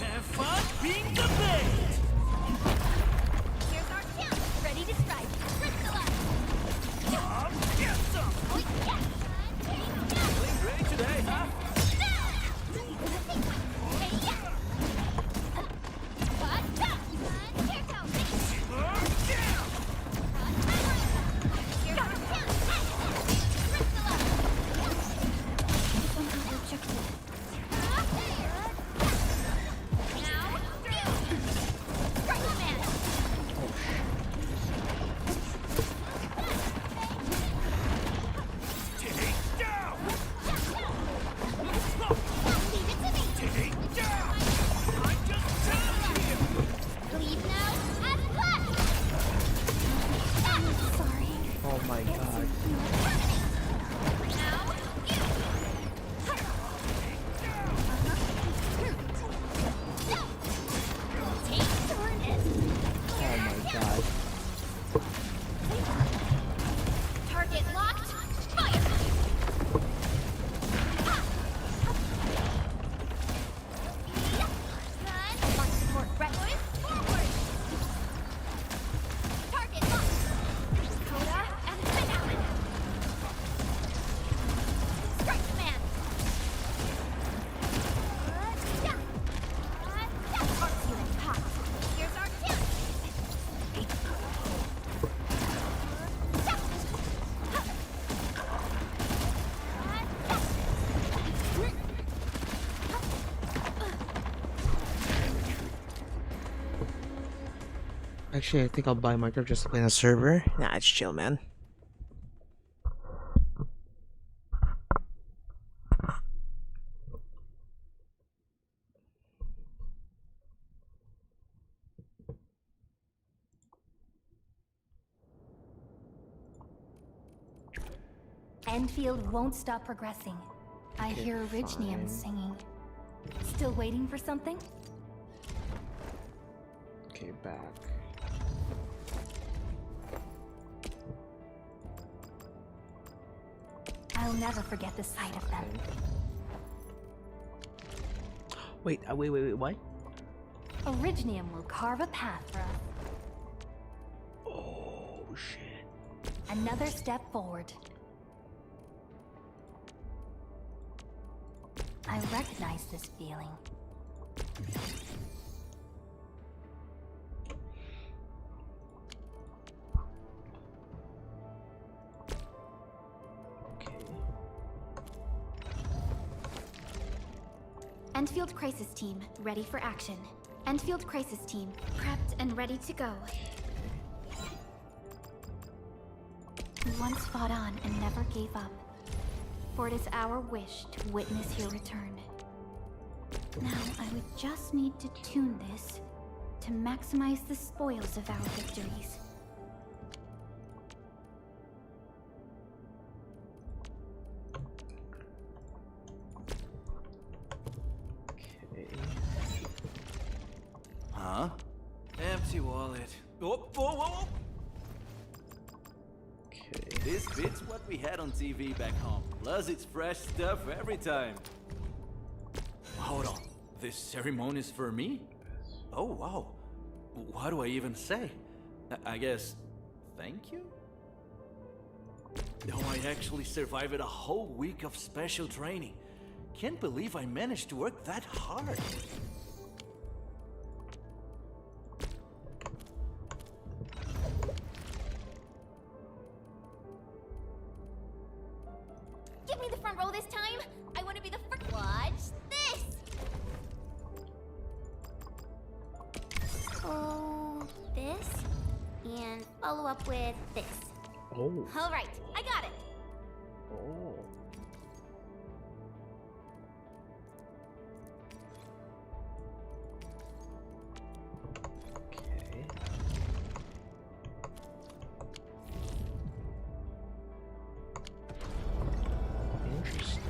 Have fun being the bait. Here's our chance. Ready to strike. Crystallize. Get some. Oh, yes. Feeling ready today, huh? Take down. Take down. I'm just telling you. Leave now as planned. Sorry. Oh my god. Now take soreness. Oh my god. Target locked. Fire. Run. Support Brentwood. Forward. Target locked. Coda and Finale. Strike command. Arts unit popped. Here's our chance. Actually, I think I'll buy Minecraft just to play on a server. Nah, it's chill, man. Endfield won't stop progressing. I hear Orignium singing. Still waiting for something? Okay, back. I'll never forget the sight of them. Wait, wait, what? Orignium will carve a path for us. Oh, shit. Another step forward. I recognize this feeling. Endfield Crisis Team, ready for action. Endfield Crisis Team, prepped and ready to go. We once fought on and never gave up. For it is our wish to witness your return. Now, I would just need to tune this to maximize the spoils of our victories. Huh? Empty wallet. Whoa, whoa, whoa! Okay. This beats what we had on TV back home. Plus, it's fresh stuff every time. Hold on. This ceremony is for me? Oh, wow. What do I even say? I guess, thank you? No, I actually survived a whole week of special training. Can't believe I managed to work that hard. Give me the front row this time. I want to be the first. Watch this. Oh, this, and follow up with this. Oh. All right, I got it. Oh. Okay. Interesting.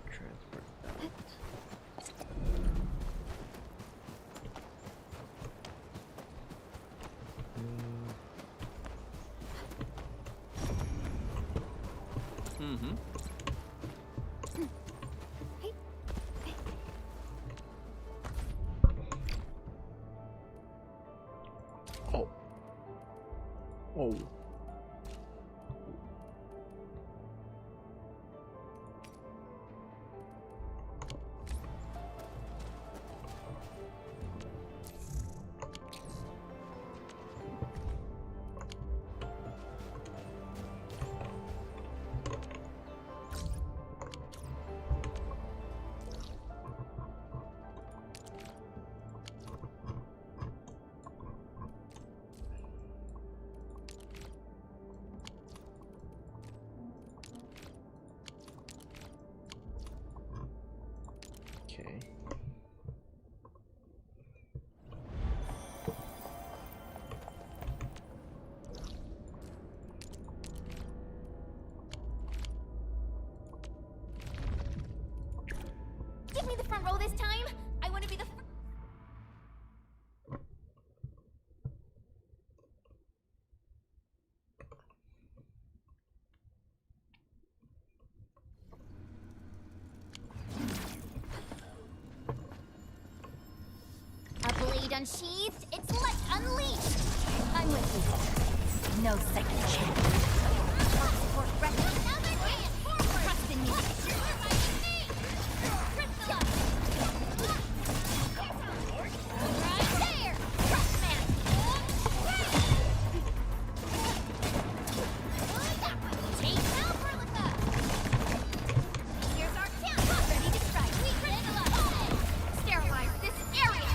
Transport that. Mm-hmm. Oh. Oh. Okay. Give me the front row this time. I want to be the. A blade unsheathed, its light unleashed! I'm with you. No second chance. Support ready. Another chance! Forward! Trust in me! Crystal! Right there! Trust man! Take now, Berlica! Here's our chance! Ready to strike! We crystal up! Sterilize this area!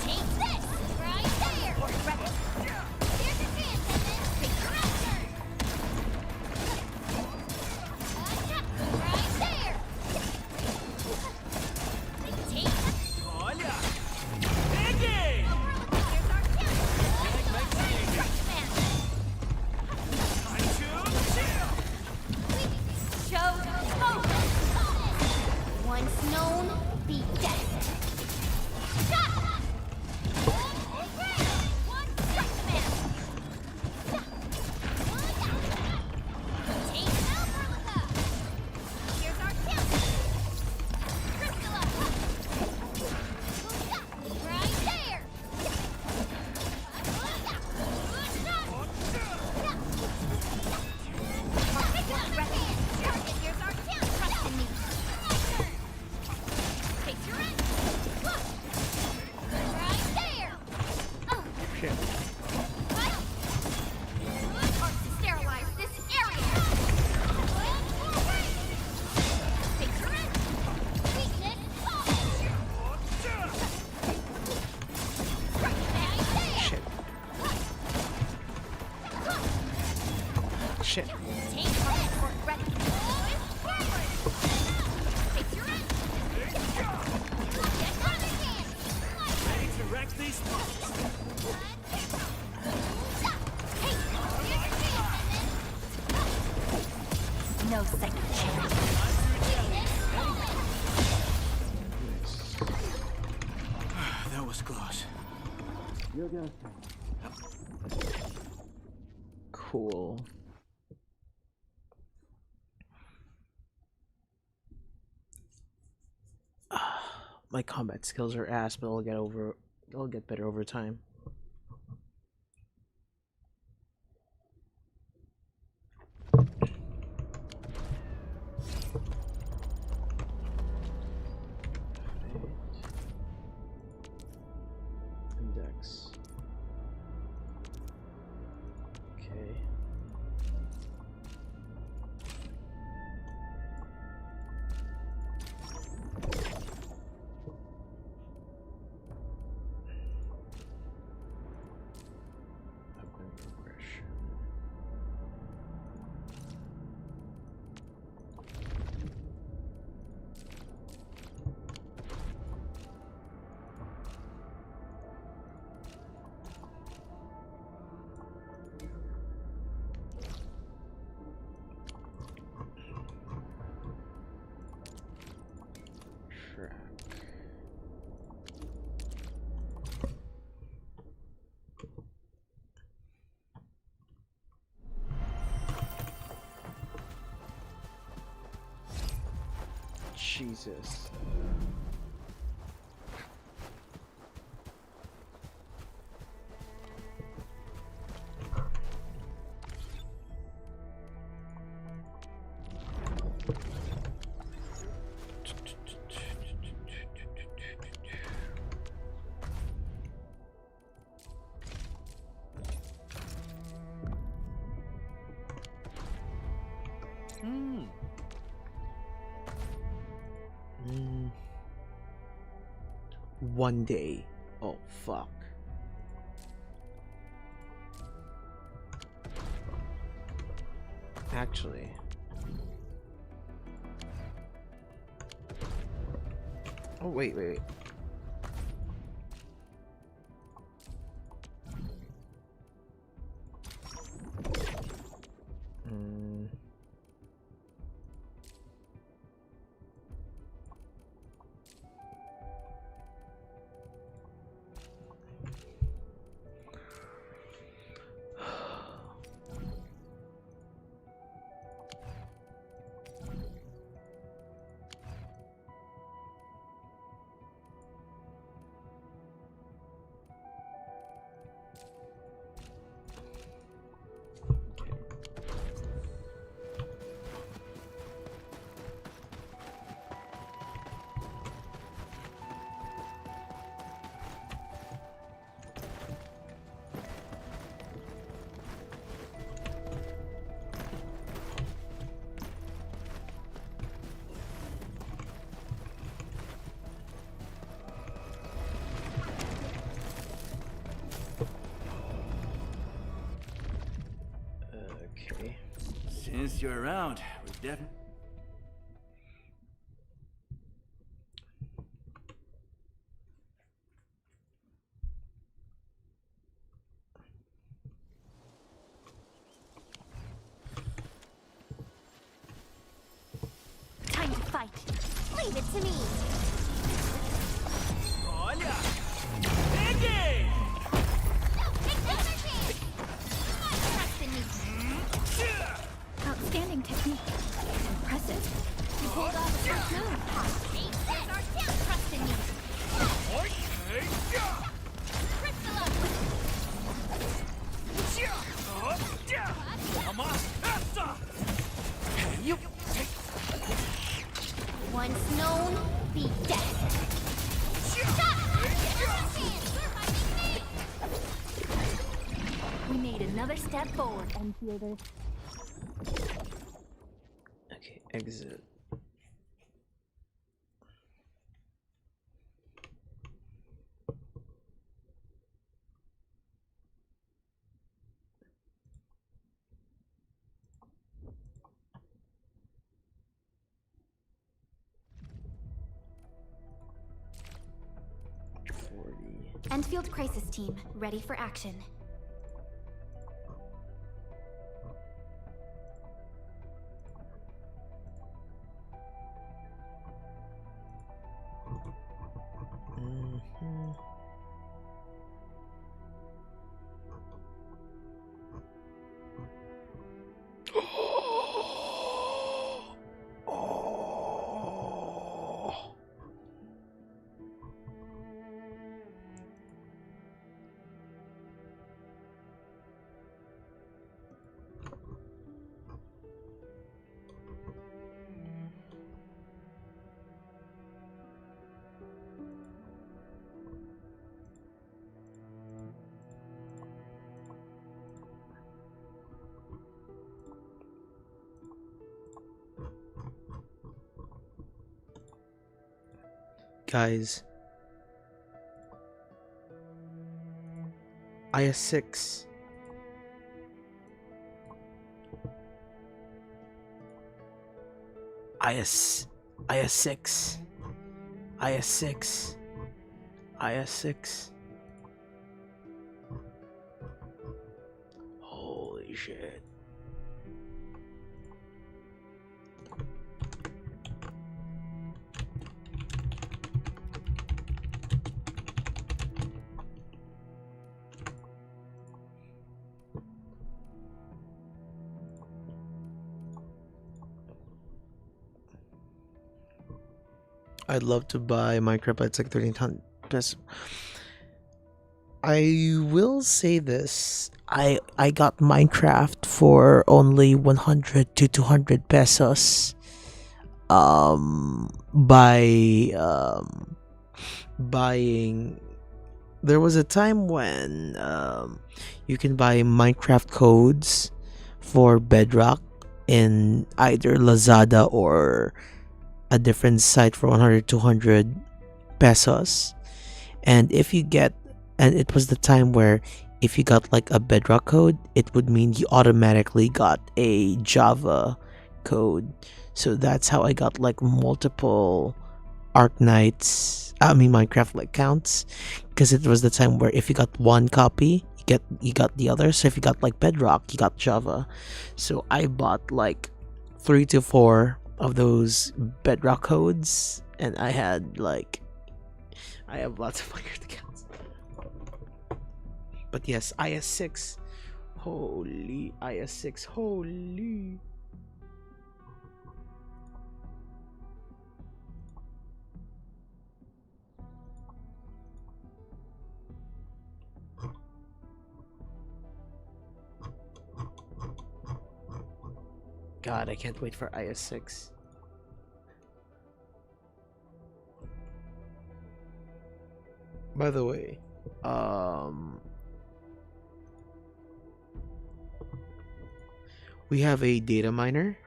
Take this! Right there! Ready Once known, be dead. Shut! One strike command. Take Alberlica. Here's our kill. Crystalla. Right there. Target, here's our kill. Trust in me. Take your end. Right there. Shit. Arts to sterilize this area. Take your end. Weakness. Right there. Shit. Shit. Take transport ready. Take your end. Get on the hand. Ready to wreck these spots. Hey, here's your chance. No second chance. That was close. Cool. My combat skills are ass, but I'll get better over time. Index. Okay. Weapon progression. Track. Jesus. One day. Oh, fuck. Actually. Oh, wait. Okay. Since you're around, we're definitely. Time to fight. Leave it to me. Trust in me. Outstanding technique. Impressive. You pulled off a first move. There's our kill. Trust in me. Crystalline. Once known, be dead. We made another step forward, Enfielders. Okay, exit. Endfield Crisis Team, ready for action. Guys, IS6. IS6. IS6. IS6. Holy shit. I'd love to buy Minecraft, but it's like 13 pesos. I will say this. I got Minecraft for only 100 to 200 pesos. By buying, there was a time when you can buy Minecraft codes for Bedrock in either Lazada or a different site for 100 200 pesos. And if you get, and it was the time where if you got like a Bedrock code, it would mean you automatically got a Java code. So that's how I got like multiple Arknights, Minecraft like counts, because it was the time where if you got one copy, you got the other. So if you got like Bedrock, you got Java. So I bought like 3 to 4 of those Bedrock codes, and I have lots of Minecraft accounts. But yes, IS6, holy IS6, holy. God, I can't wait for IS6. By the way, we have a data miner.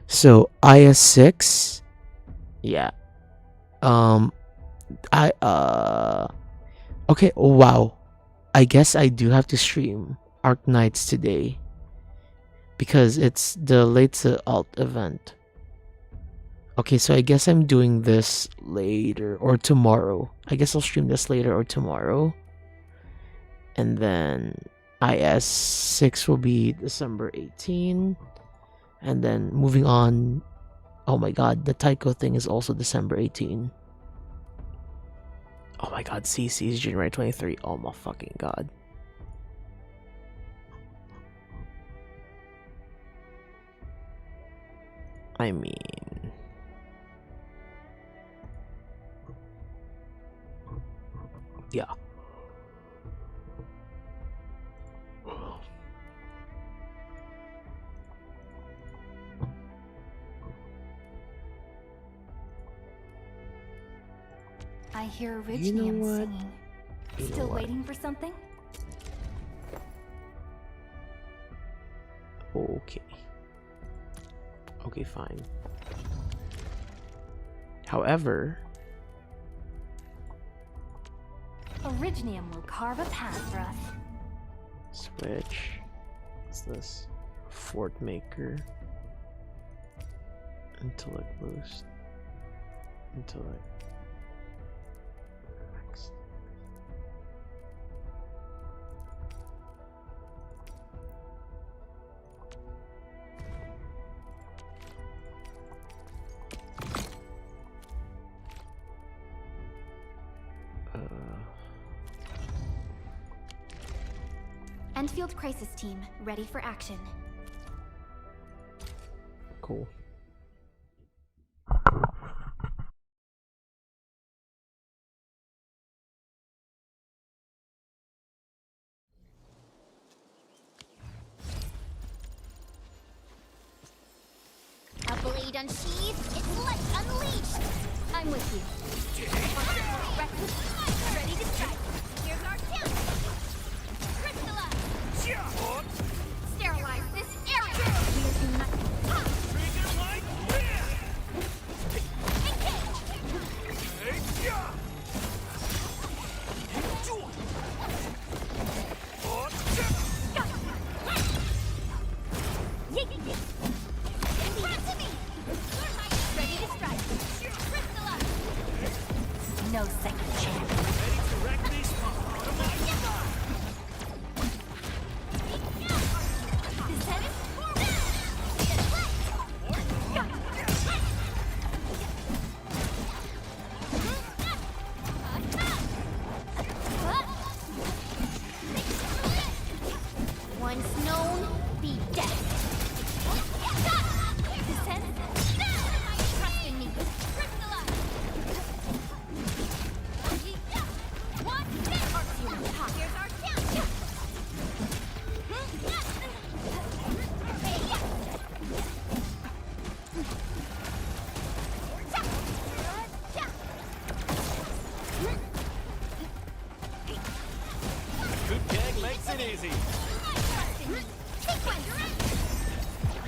So IS6, yeah. Okay, wow. I guess I do have to stream Arknights today because it's the latest alt event. Okay, so I guess I'm doing this later or tomorrow. I guess I'll stream this later or tomorrow. And then IS6 will be December 18. And then moving on, oh my god, the Tycho thing is also December 18. Oh my god, CC is January 23. Oh my fucking god. I mean... yeah. I hear You know Richnium what? singing. You know Still what? waiting for something? Okay. Okay, fine. However... Originium will carve a path for us. Switch. What's this? Fort Maker. Intellect boost. Intellect. Next. Endfield Crisis Team, ready for action. Cool. A blade unsheathed, its light unleashed. I'm with you. Ready to strike. Here's our chance. Crystallize. Sterilize this area. We're united. Ready to strike. Crystallize. No second chance. Descend forward. Once known, be dead. Descend. Trust in me. Crystallize. Watch this. Here's our chance. Good gag makes it easy.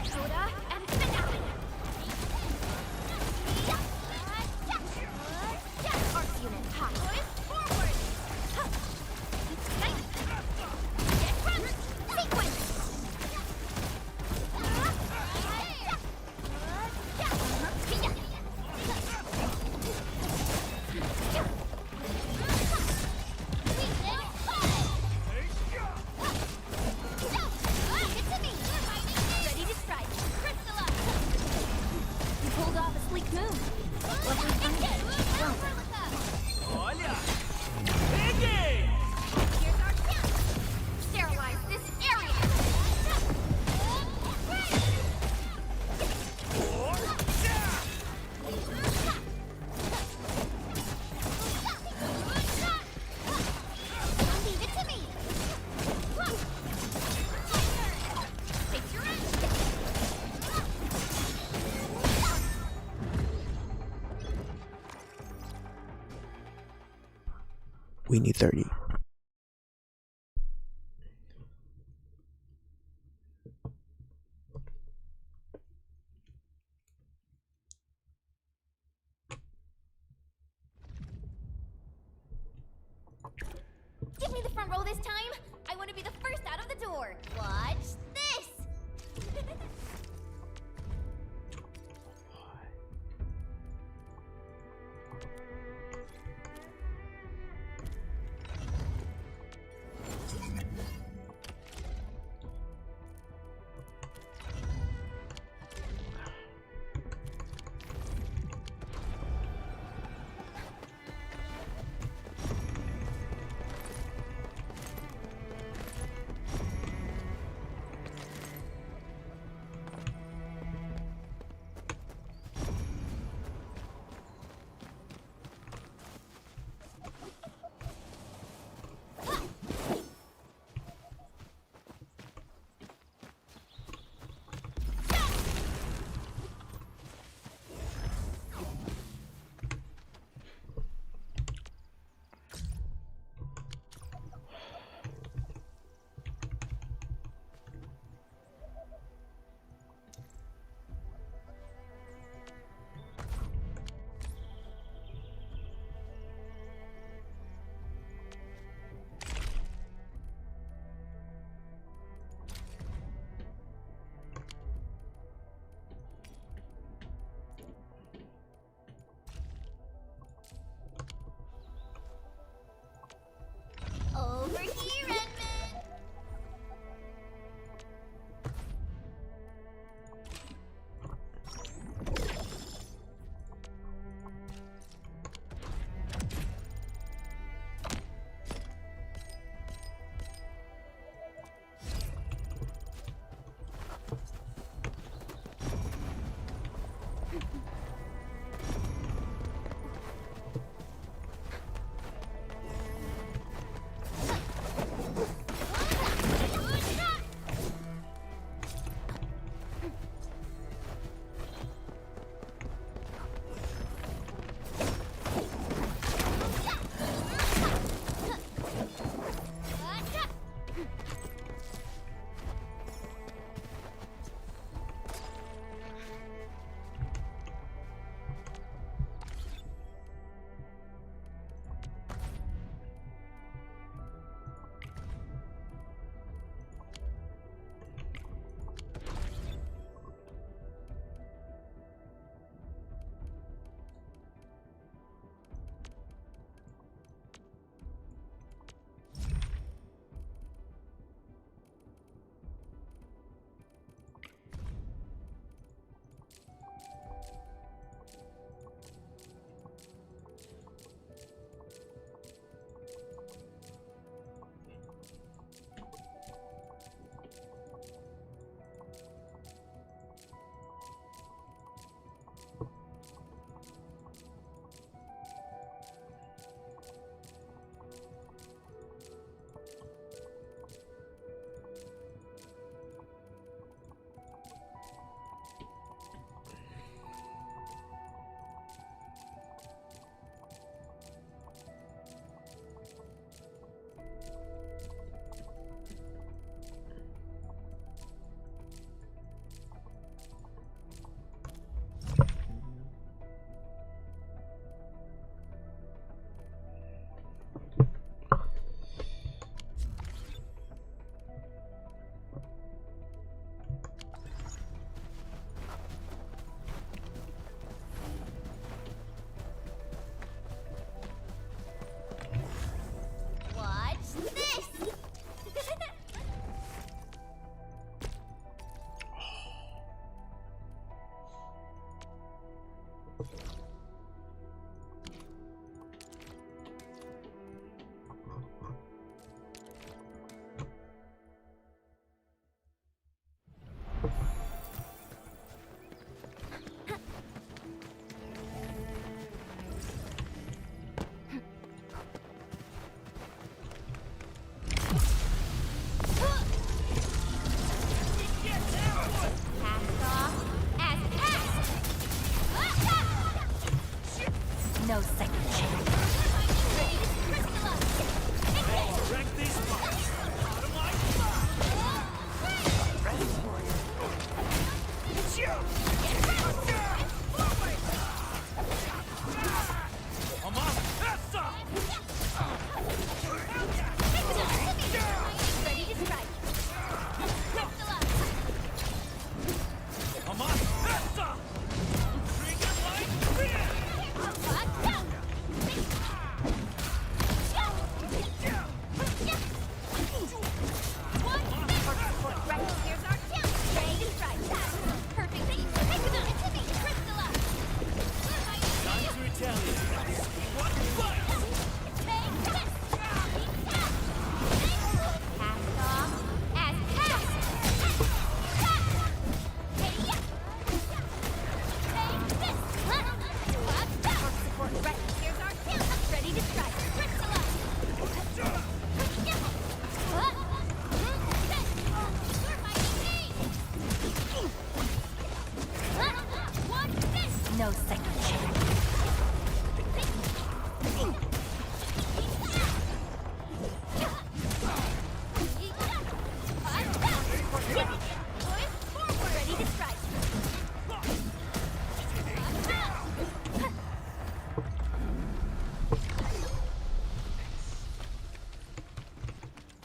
Soda and banana. Arts unit hot. Forward. Get run. Sequence. Ready to strike. Crystallize. You pulled off a sleek move. What we find Here's our chance. Sterilize this area. Leave it to me. Take your action. We need 30. Give me the front row this time. I want to be the first out of the door. Watch this.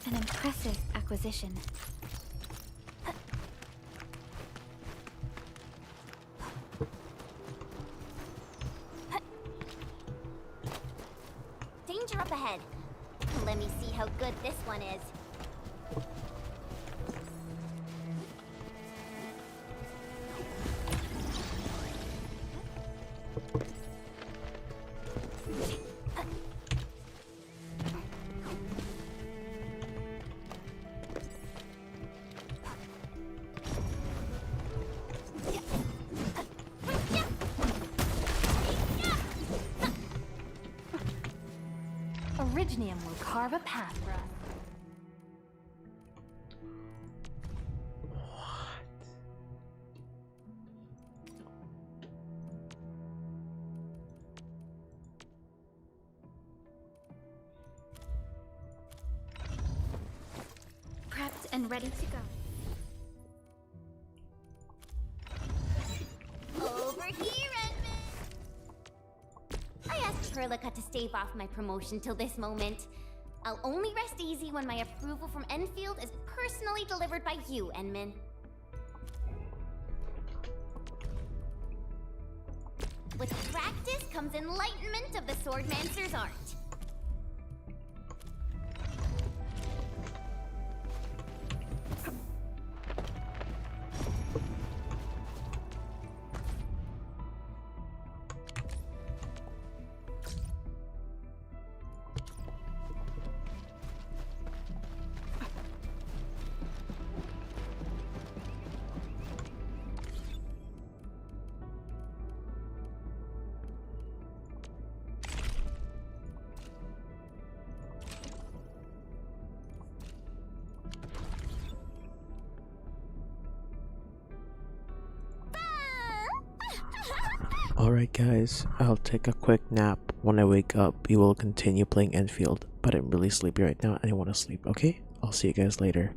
An impressive acquisition. Danger up ahead. Let me see how good this one is. Originium will carve a path for us. Prepped and ready to go. Over here, Edmund! I asked Perlica to stave off my promotion till this moment. I'll only rest easy when my approval from Endfield is personally delivered by you, Enman. With practice comes enlightenment of the Swordmancer's art. Alright guys, I'll take a quick nap. When I wake up, we will continue playing Endfield, but I'm really sleepy right now and I want to sleep, okay? I'll see you guys later.